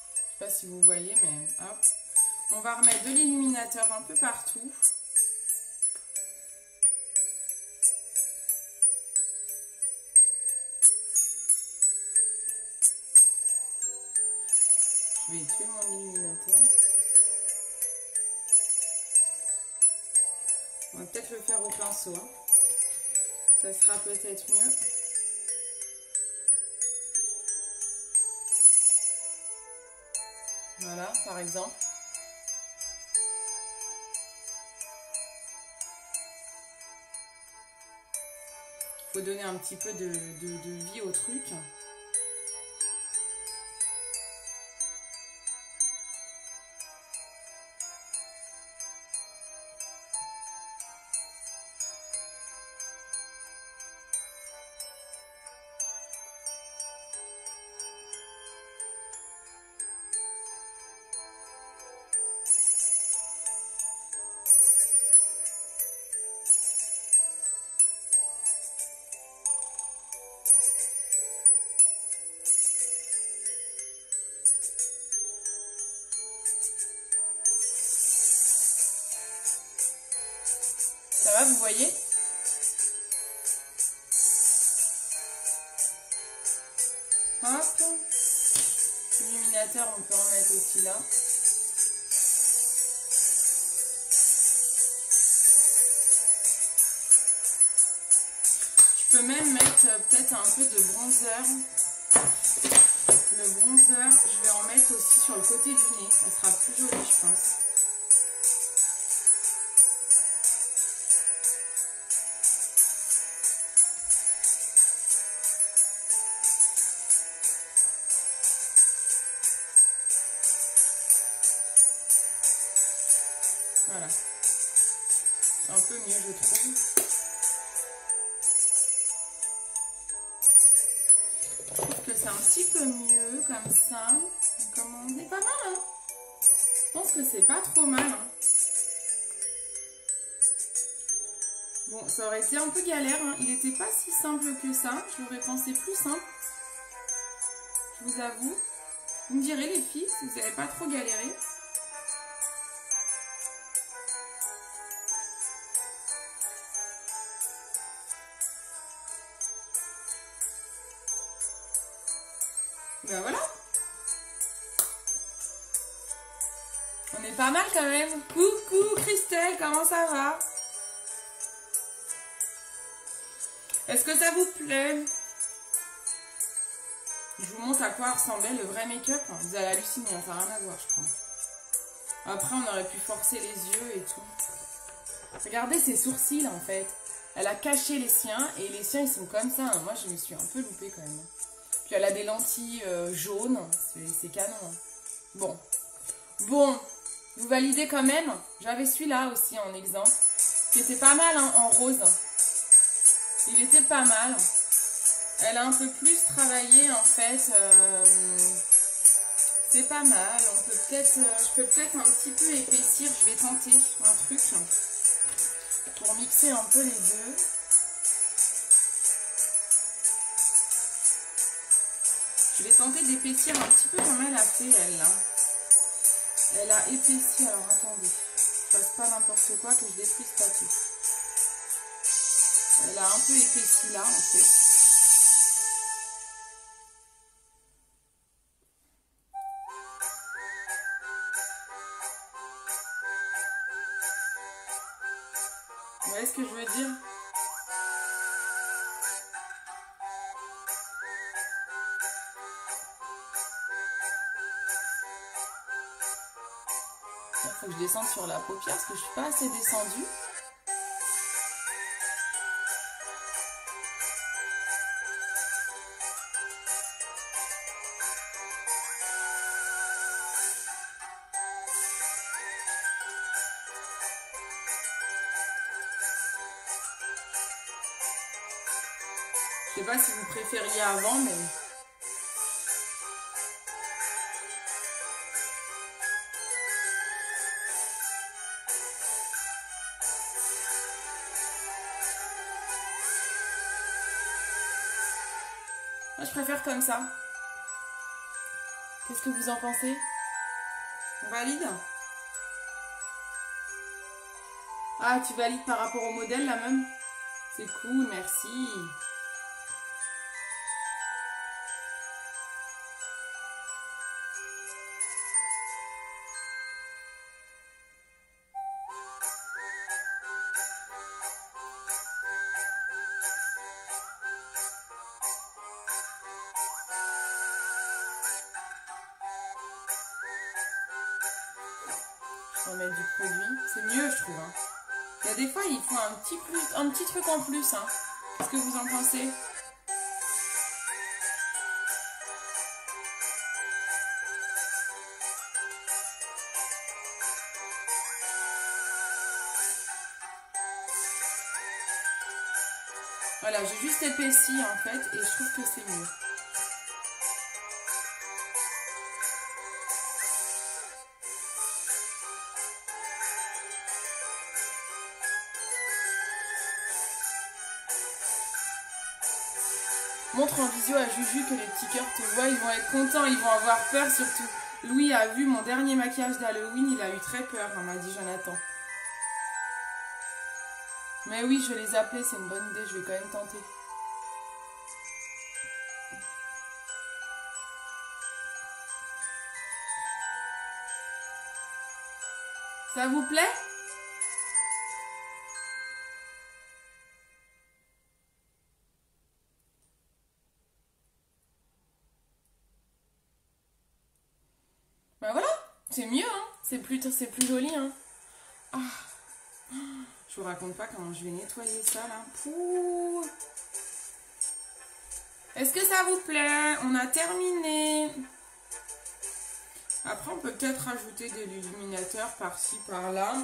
A: Je sais pas si vous voyez, mais hop. On va remettre de l'illuminateur un peu partout. Je vais tuer mon illuminateur. On va peut-être le faire au pinceau. Hein. Ça sera peut-être mieux. Voilà, par exemple. Il faut donner un petit peu de vie au truc. Ça va, vous voyez? Hop. L'illuminateur, on peut en mettre aussi là. peux même mettre peut-être un peu de bronzer. Le bronzer, je vais en mettre aussi sur le côté du nez. Ça sera plus joli, je pense. Voilà. C'est un peu mieux, je trouve. Je trouve que c'est un petit peu mieux comme ça. Comment... C'est pas mal, hein. Je pense que c'est pas trop mal, hein. Bon, ça aurait été un peu galère, hein. Il n'était pas si simple que ça. Je l'aurais pensé plus simple. Je vous avoue. Vous me direz, les filles, si vous n'avez pas trop galéré. Ben voilà. On est pas mal quand même. Coucou Christelle, comment ça va? Est-ce que ça vous plaît? Je vous montre à quoi ressemblait le vrai make-up. Vous allez halluciner, ça n'a rien à voir, je crois. Après, on aurait pu forcer les yeux et tout. Regardez ses sourcils, en fait. Elle a caché les siens, et les siens, ils sont comme ça. Moi, je me suis un peu loupée, quand même. Puis, elle a des lentilles jaunes. C'est canon. Hein. Bon. Bon. Vous validez quand même? J'avais celui-là aussi, en exemple. Qui était pas mal, hein, en rose. Il était pas mal. Elle a un peu plus travaillé, en fait. C'est pas mal. On peut peut-être, je peux peut-être un petit peu épaissir. Je vais tenter un truc pour mixer un peu les deux. Je vais tenter d'épaissir un petit peu comme elle a fait, elle, là. Elle a épaissi. Alors, attendez. Je fasse pas n'importe quoi, que je détruise pas tout. Elle a un peu épaissi là, en fait. Vous voyez ce que je veux dire? Il faut que je descende sur la paupière parce que je suis pas assez descendue. Je sais pas si vous préfériez avant, mais... Moi, je préfère comme ça. Qu'est-ce que vous en pensez? On valide? Ah, tu valides par rapport au modèle, là, même? C'est cool, merci. On va mettre du produit. C'est mieux, je trouve. Hein. Il y a des fois, il faut un petit truc en plus. Hein. Qu'est-ce que vous en pensez? Voilà, j'ai juste épaissi en fait et je trouve que c'est mieux. Montre en visio à Juju que les petits cœurs te voient, ils vont être contents, ils vont avoir peur surtout. Louis a vu mon dernier maquillage d'Halloween, il a eu très peur, m'a dit Jonathan. Mais oui, je vais les appeler, c'est une bonne idée, je vais quand même tenter. Ça vous plaît? C'est mieux, hein. C'est plus joli, hein. Ah. Je vous raconte pas comment je vais nettoyer ça, là. Pouh. Est-ce que ça vous plaît? On a terminé. Après, on peut peut-être rajouter de l'illuminateur par-ci, par-là.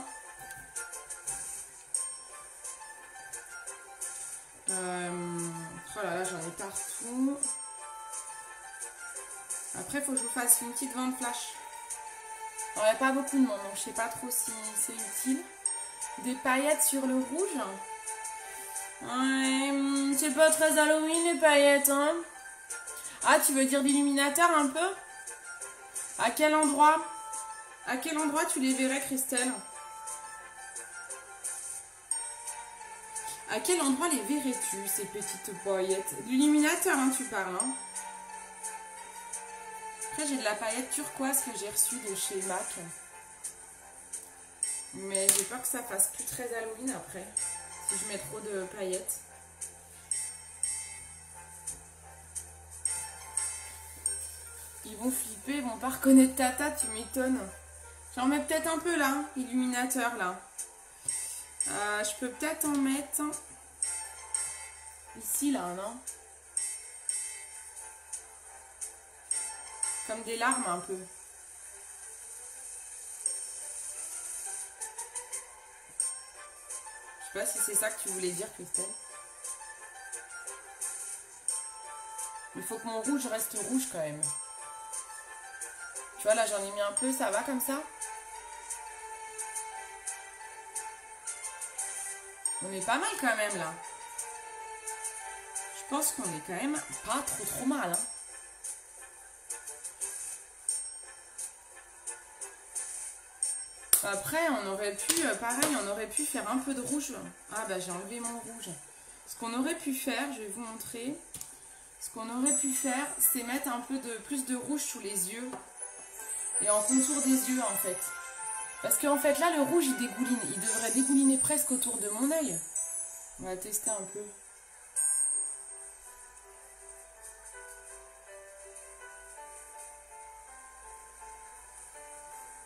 A: Oh là là, j'en ai partout. Après, il faut que je vous fasse une petite vente flash. Il n'y a pas beaucoup de monde, donc je sais pas trop si c'est utile. Des paillettes sur le rouge. Ouais, c'est pas très Halloween les paillettes, hein. Ah, tu veux dire d'illuminateur un peu? À quel endroit? À quel endroit tu les verrais, Christelle? À quel endroit les verrais-tu, ces petites paillettes? L'illuminateur, hein, tu parles, hein. Après, j'ai de la paillette turquoise que j'ai reçue de chez MAC. Mais j'ai peur que ça fasse plus très Halloween après, si je mets trop de paillettes. Ils vont flipper, ils vont pas reconnaître Tata, tu m'étonnes. J'en mets peut-être un peu là, illuminateur là. Je peux peut-être en mettre ici là, non? Comme des larmes un peu. Je sais pas si c'est ça que tu voulais dire, Christelle. Il faut que mon rouge reste rouge quand même. Tu vois, là, j'en ai mis un peu. Ça va comme ça? On est pas mal quand même, là. Je pense qu'on est quand même pas trop mal, hein. Après, on aurait pu, pareil, on aurait pu faire un peu de rouge. Ah, bah, j'ai enlevé mon rouge. Ce qu'on aurait pu faire, je vais vous montrer. Ce qu'on aurait pu faire, c'est mettre un peu de plus de rouge sous les yeux. Et en contour des yeux, en fait. Parce qu'en fait, là, le rouge, il dégouline. Il devrait dégouliner presque autour de mon œil. On va tester un peu.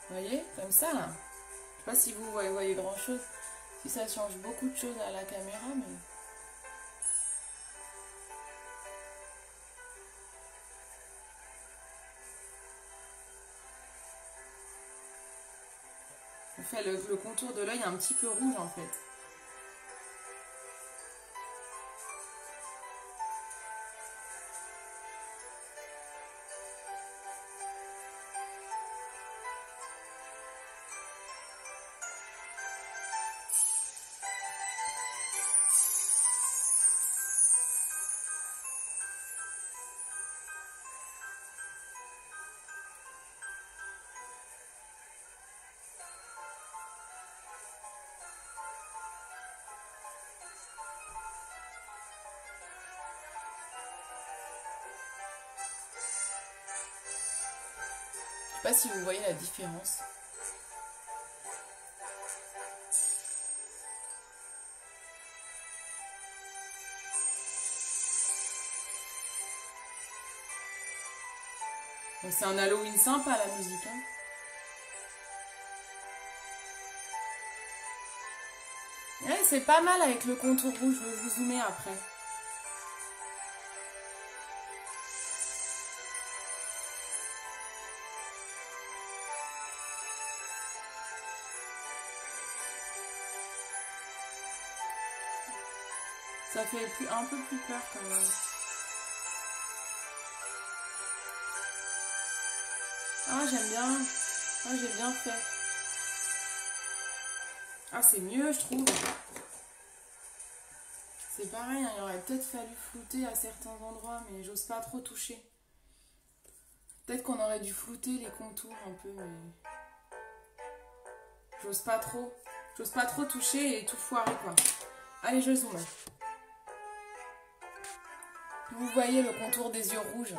A: Vous voyez? Comme ça, là. Je sais pas si vous voyez grand-chose. Si ça change beaucoup de choses à la caméra, mais... On fait le contour de l'œil un petit peu rouge, en fait. Je sais pas si vous voyez la différence. C'est un Halloween sympa la musique, hein. Ouais, c'est pas mal avec le contour rouge, je vais vous zoomer après. Ça fait un peu plus peur quand même. Ah, j'aime bien. Ah, j'ai bien fait. Ah, c'est mieux, je trouve. C'est pareil, hein, il aurait peut-être fallu flouter à certains endroits, mais j'ose pas trop toucher. Peut-être qu'on aurait dû flouter les contours un peu, mais... J'ose pas trop. J'ose pas trop toucher et tout foirer, quoi. Allez, je zoome. Vous voyez le contour des yeux rouges.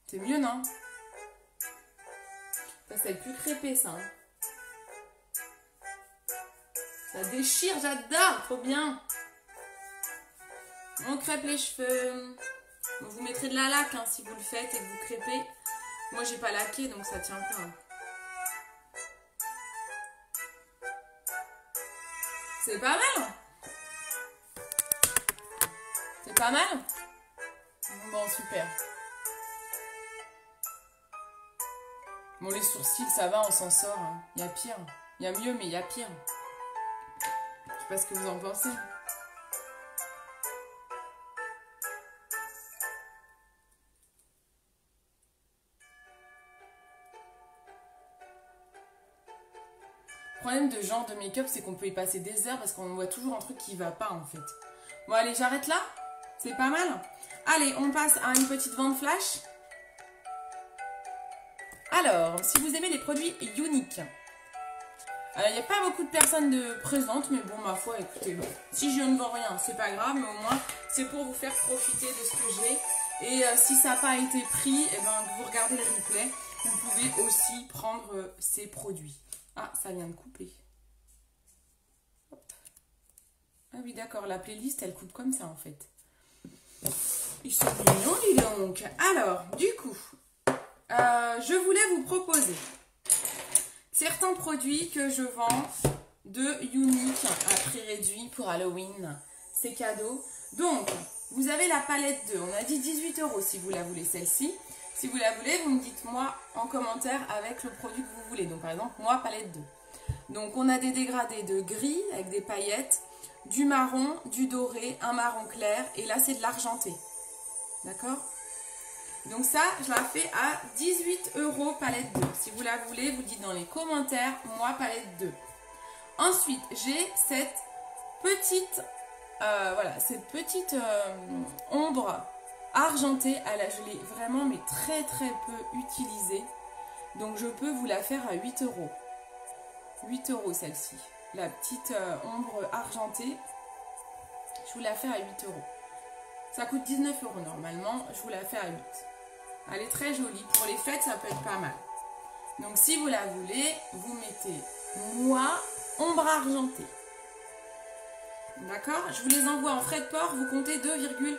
A: C'est mieux, non? Ça, c'est plus crêpé, ça. Hein. Ça déchire, j'adore, trop bien. On crêpe les cheveux. Vous mettrez de la laque hein, si vous le faites et que vous crêpez. Moi, j'ai pas laqué, donc ça tient pas. C'est pas mal. C'est pas mal. Bon, super. Bon, les sourcils, ça va, on s'en sort. Hein. Il y a pire. Il y a mieux, mais il y a pire. Je sais pas ce que vous en pensez. Le problème de genre de make-up, c'est qu'on peut y passer des heures parce qu'on voit toujours un truc qui va pas en fait. Bon, allez, j'arrête là. C'est pas mal. Allez, on passe à une petite vente flash. Alors, si vous aimez les produits uniques, il n'y a pas beaucoup de personnes présentes, mais bon, ma foi, écoutez, bon, si je ne vends rien, c'est pas grave, mais au moins, c'est pour vous faire profiter de ce que j'ai. Et si ça n'a pas été pris, eh ben, vous regardez le replay, vous pouvez aussi prendre ces produits. Ah, ça vient de couper. Hop. Ah oui, d'accord, la playlist, elle coupe comme ça, en fait. Ils sont mignons, dis donc. Alors, du coup, je voulais vous proposer certains produits que je vends de Unique à prix réduit pour Halloween. C'est cadeau. Donc, vous avez la palette 2. On a dit 18 € si vous la voulez, celle-ci. Si vous la voulez, vous me dites moi en commentaire avec le produit que vous voulez. Donc, par exemple, moi, palette 2. Donc, on a des dégradés de gris avec des paillettes, du marron, du doré, un marron clair. Et là, c'est de l'argenté. D'accord ? Donc ça, je la fais à 18 € palette 2. Si vous la voulez, vous dites dans les commentaires, moi palette 2. Ensuite, j'ai cette petite, cette petite ombre argentée. Je l'ai vraiment, mais très très peu utilisée. Donc je peux vous la faire à 8 €. 8 € celle-ci. La petite ombre argentée, je vous la fais à 8 €. Ça coûte 19 € normalement, je vous la fais à 8. Elle est très jolie. Pour les fêtes, ça peut être pas mal. Donc, si vous la voulez, vous mettez moi, ombre argentée. D'accord ? Je vous les envoie en frais de port. Vous comptez 2,30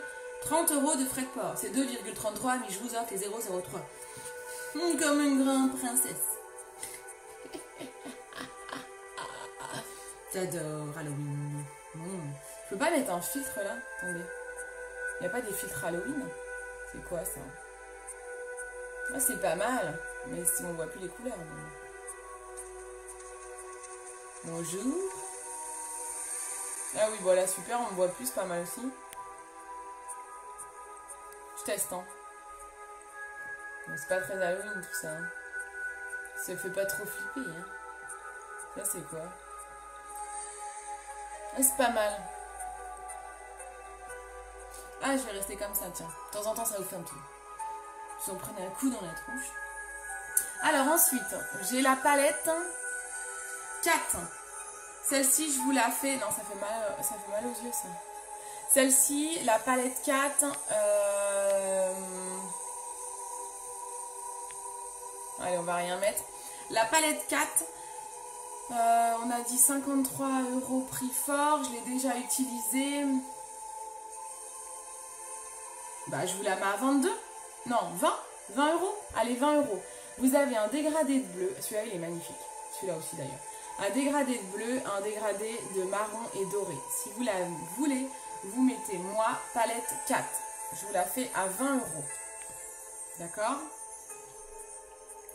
A: € de frais de port. C'est 2,33, mais je vous offre les 0,03. Comme une grande princesse. J'adore Halloween. Je peux pas mettre un filtre là ? Attendez. Il n'y a pas des filtres Halloween ? C'est quoi ça ? Ah, c'est pas mal, mais si on voit plus les couleurs. Bonjour. Ah oui, voilà, super, on voit plus, pas mal aussi. Je teste, hein. Bon, c'est pas très Halloween tout ça. Hein. Ça fait pas trop flipper, hein. Ça, c'est quoi? Ah, c'est pas mal. Ah, je vais rester comme ça, tiens. De temps en temps, ça vous fait un petit. Vous en prenez un coup dans la tronche. Alors ensuite, j'ai la palette 4. Celle-ci, je vous la fais... Non, ça fait mal aux yeux, ça. Celle-ci, la palette 4. Allez, on va rien mettre. La palette 4, on a dit 53 € prix fort. Je l'ai déjà utilisée. Bah, je vous la mets à 22. Non, 20 €. Allez, 20 €. Vous avez un dégradé de bleu. Celui-là, il est magnifique. Celui-là aussi, d'ailleurs. Un dégradé de bleu, un dégradé de marron et doré. Si vous la voulez, vous mettez moi, palette 4. Je vous la fais à 20 €. D'accord ?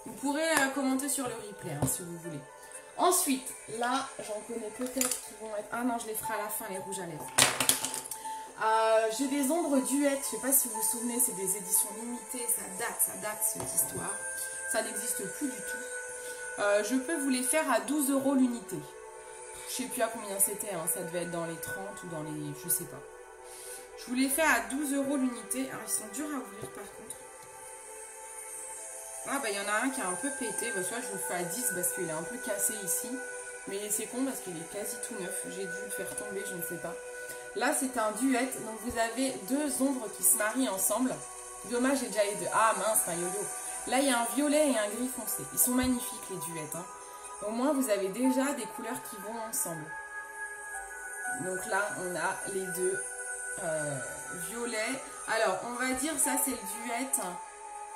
A: Vous pourrez commenter sur le replay, hein, si vous voulez. Ensuite, là, j'en connais peut-être qui vont être... Ah non, je les ferai à la fin, les rouges à lèvres. J'ai des ombres duettes, je ne sais pas si vous vous souvenez, c'est des éditions limitées, ça date cette histoire, ça n'existe plus du tout. Je peux vous les faire à 12 € l'unité. Je ne sais plus à combien c'était, hein, ça devait être dans les 30 ou dans les... je sais pas. Je vous les fais à 12 € l'unité, alors ils sont durs à ouvrir par contre. Ah bah il y en a un qui a un peu pété, bah, soit je vous le fais à 10 parce qu'il est un peu cassé ici, mais c'est con parce qu'il est quasi tout neuf, j'ai dû le faire tomber, je ne sais pas. Là, c'est un duet. Donc, vous avez deux ombres qui se marient ensemble. Dommage, j'ai déjà les deux. Ah, mince, un yo-yo. Là, il y a un violet et un gris foncé. Ils sont magnifiques, les duettes. Hein. Au moins, vous avez déjà des couleurs qui vont ensemble. Donc là, on a les deux violets. Alors, on va dire, ça, c'est le duet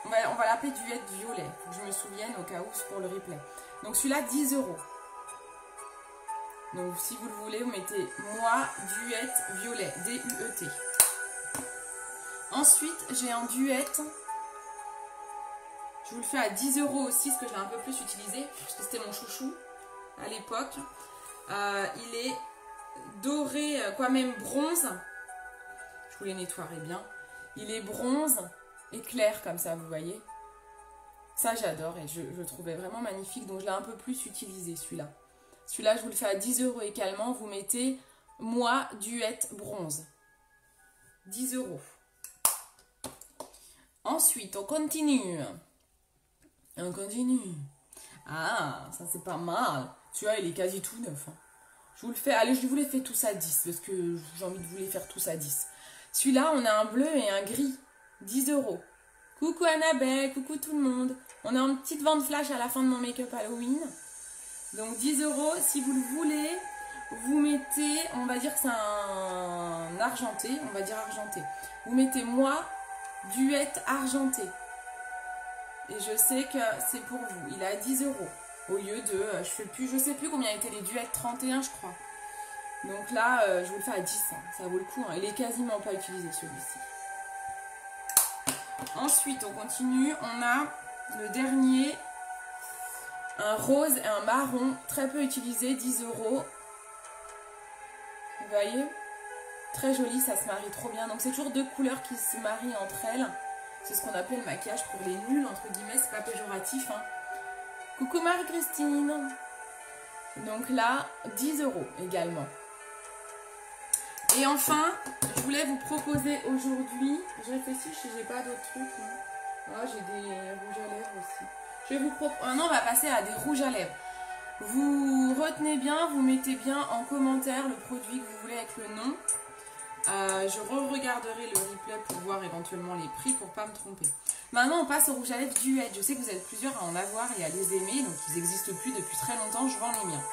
A: On va l'appeler duet violet. Faut que je me souvienne au cas où c'est pour le replay. Donc celui-là, 10 €. Donc si vous le voulez, vous mettez moi duet violet. D-U-E-T. Ensuite, j'ai un duet. Je vous le fais à 10 € aussi, parce que je l'ai un peu plus utilisé. Parce que c'était mon chouchou à l'époque. Il est doré, quoi même bronze. Je vous les nettoierai bien. Il est bronze et clair comme ça, vous voyez. Ça, j'adore et je le trouvais vraiment magnifique. Donc, je l'ai un peu plus utilisé, celui-là. Celui-là, je vous le fais à 10 € également. Vous mettez moi duet bronze. 10 €. Ensuite, on continue. On continue. Ah, ça c'est pas mal. Tu vois, il est quasi tout neuf. Hein. Je vous le fais. Allez, je vous les fais tous à 10 parce que j'ai envie de vous les faire tous à 10. Celui-là, on a un bleu et un gris. 10 €. Coucou Annabelle, coucou tout le monde. On a une petite vente flash à la fin de mon make-up Halloween. Donc 10 €. Si vous le voulez, vous mettez, on va dire que c'est un argenté. On va dire argenté. Vous mettez moi duet argenté. Et je sais que c'est pour vous. Il est à 10 €. Au lieu de, je sais plus combien étaient les duets, 31 je crois. Donc là, je vous le fais à 10. Hein. Ça vaut le coup. Hein. Il est quasiment pas utilisé celui-ci. Ensuite, on continue. On a le dernier. Un rose et un marron. Très peu utilisé. 10 €. Vous voyez? Très joli. Ça se marie trop bien. Donc c'est toujours deux couleurs qui se marient entre elles. C'est ce qu'on appelle le maquillage pour les nuls, entre guillemets, c'est pas péjoratif. Hein. Coucou Marie-Christine. Donc là, 10 € également. Et enfin, je voulais vous proposer aujourd'hui, je réfléchis si j'ai pas d'autres trucs. Ah, j'ai des rouges à lèvres aussi. Je vais vous proposer, maintenant on va passer à des rouges à lèvres. Vous retenez bien, vous mettez bien en commentaire le produit que vous voulez avec le nom. Je re-regarderai le replay pour voir éventuellement les prix pour pas me tromper. Maintenant on passe au rouge à lèvres duet. Je sais que vous êtes plusieurs à en avoir et à les aimer, donc ils n'existent plus depuis très longtemps, je vends les miens.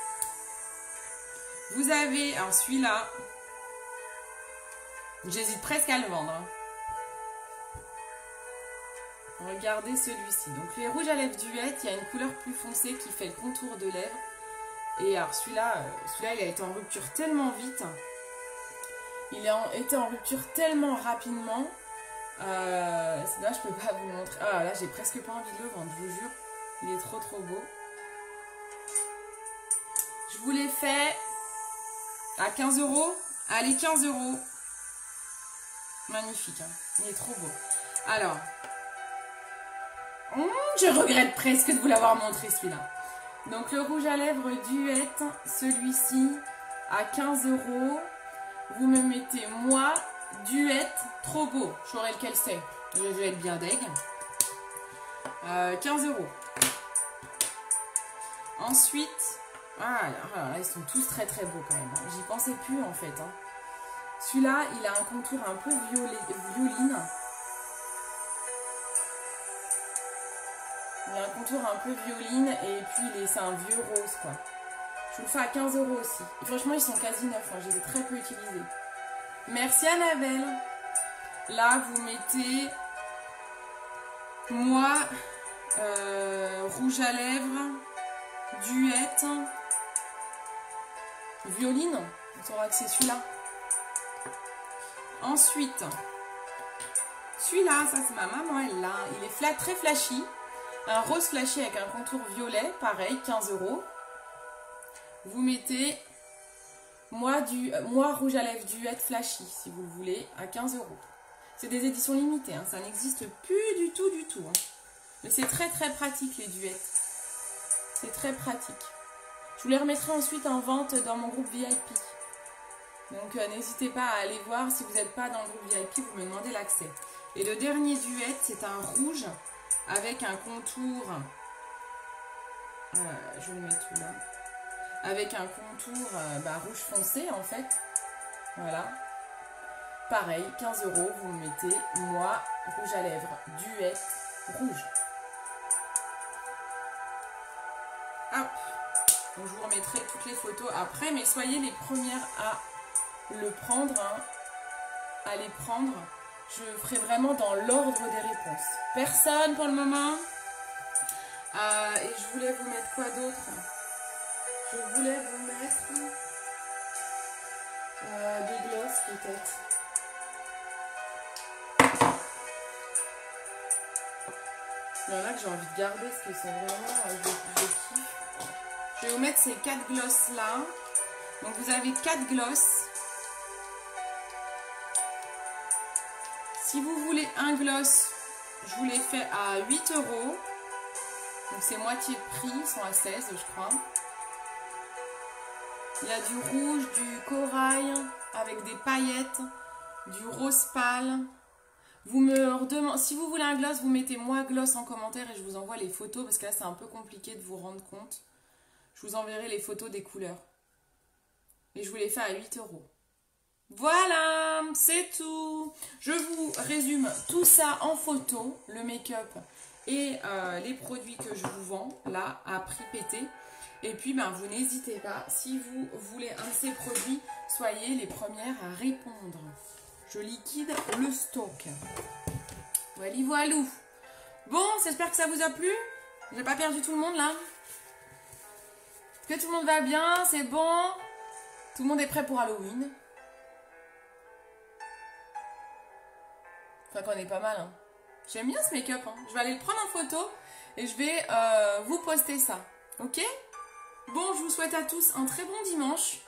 A: Vous avez, alors celui-là, j'hésite presque à le vendre. Regardez celui-ci. Donc les rouges à lèvres duet, il y a une couleur plus foncée qui fait le contour de lèvres. Et alors celui-là, il a été en rupture tellement vite. Il a été en rupture tellement rapidement. C'est dommage, je peux pas vous le montrer. Ah là, j'ai presque pas envie de le vendre, je vous jure. Il est trop trop beau. Je vous l'ai fait à 15 €. Allez, 15 €. Magnifique, hein. Il est trop beau. Alors, je regrette presque de vous l'avoir montré celui-là. Donc le rouge à lèvres duet, celui-ci à 15 €. Vous me mettez moi duet trop beau. Je saurai lequel c'est. Je vais être bien deg. 15 €. Ensuite, là, ils sont tous très très beaux quand même. Hein. J'y pensais plus en fait. Hein. Celui-là, il a un contour un peu violine. Il a un contour un peu violine et puis c'est un vieux rose quoi. Je vous le fais à 15 € aussi. Et franchement, ils sont quasi neufs. Hein. Je les ai très peu utilisés. Merci Annabelle. Là, vous mettez moi rouge à lèvres duet violine. On saura que c'est celui-là. Ensuite, celui-là, ça c'est ma maman, elle l'a. Il est très flashy. Un rose flashy avec un contour violet, pareil, 15 €. Vous mettez moi rouge à lèvres duet flashy, si vous le voulez, à 15 €. C'est des éditions limitées, hein, ça n'existe plus du tout. Hein. Mais c'est très très pratique les duets. C'est très pratique. Je vous les remettrai ensuite en vente dans mon groupe VIP. Donc n'hésitez pas à aller voir. Si vous n'êtes pas dans le groupe VIP, vous me demandez l'accès. Et le dernier duet, c'est un rouge avec un contour. Je vais le mettre là. Avec un contour rouge foncé en fait. Voilà. Pareil, 15 €, vous me mettez moi rouge à lèvres duet rouge. Hop. Donc, je vous remettrai toutes les photos après, mais soyez les premières à le prendre, hein, à les prendre. Je ferai vraiment dans l'ordre des réponses. Personne pour le moment. Et je voulais vous mettre quoi d'autre? Je voulais vous mettre des glosses peut-être. Il y en a que j'ai envie de garder parce que c'est vraiment... je kiffe. Je vais vous mettre ces 4 glosses là. Donc vous avez 4 glosses. Si vous voulez un gloss, je vous l'ai fait à 8 €. Donc c'est moitié de prix, ils sont à 16 je crois. Il y a du rouge, du corail avec des paillettes, du rose pâle. Vous me redemandez, si vous voulez un gloss, vous mettez moi gloss en commentaire et je vous envoie les photos parce que là c'est un peu compliqué de vous rendre compte. Je vous enverrai les photos des couleurs. Et je vous les fais à 8 €. Voilà, c'est tout. Je vous résume tout ça en photo, le make-up et les produits que je vous vends là à prix pété. Et puis ben, vous n'hésitez pas, si vous voulez un de ces produits, soyez les premières à répondre. Je liquide le stock. Voilà, voilou. Bon, j'espère que ça vous a plu. J'ai pas perdu tout le monde là. Est-ce que tout le monde va bien? C'est bon? Tout le monde est prêt pour Halloween? Enfin qu'on est pas mal. Hein. J'aime bien ce make-up. Hein. Je vais aller le prendre en photo et je vais vous poster ça. Ok? Bon, je vous souhaite à tous un très bon dimanche.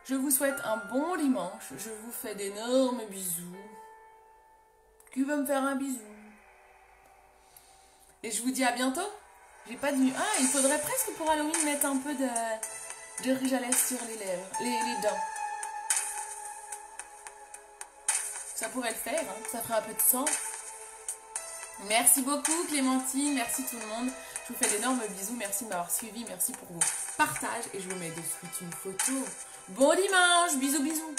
A: Je vous souhaite un bon dimanche. Je vous fais d'énormes bisous. Qui va me faire un bisou? Et je vous dis à bientôt. J'ai pas de nuit. Ah, il faudrait presque pour Halloween mettre un peu de rouge à lèvres sur les lèvres, les dents. Ça pourrait le faire, hein. Ça ferait un peu de sang. Merci beaucoup Clémentine, merci tout le monde. Je vous fais d'énormes bisous, merci de m'avoir suivi, merci pour vos partages et je vous mets de suite une photo. Bon dimanche, bisous bisous.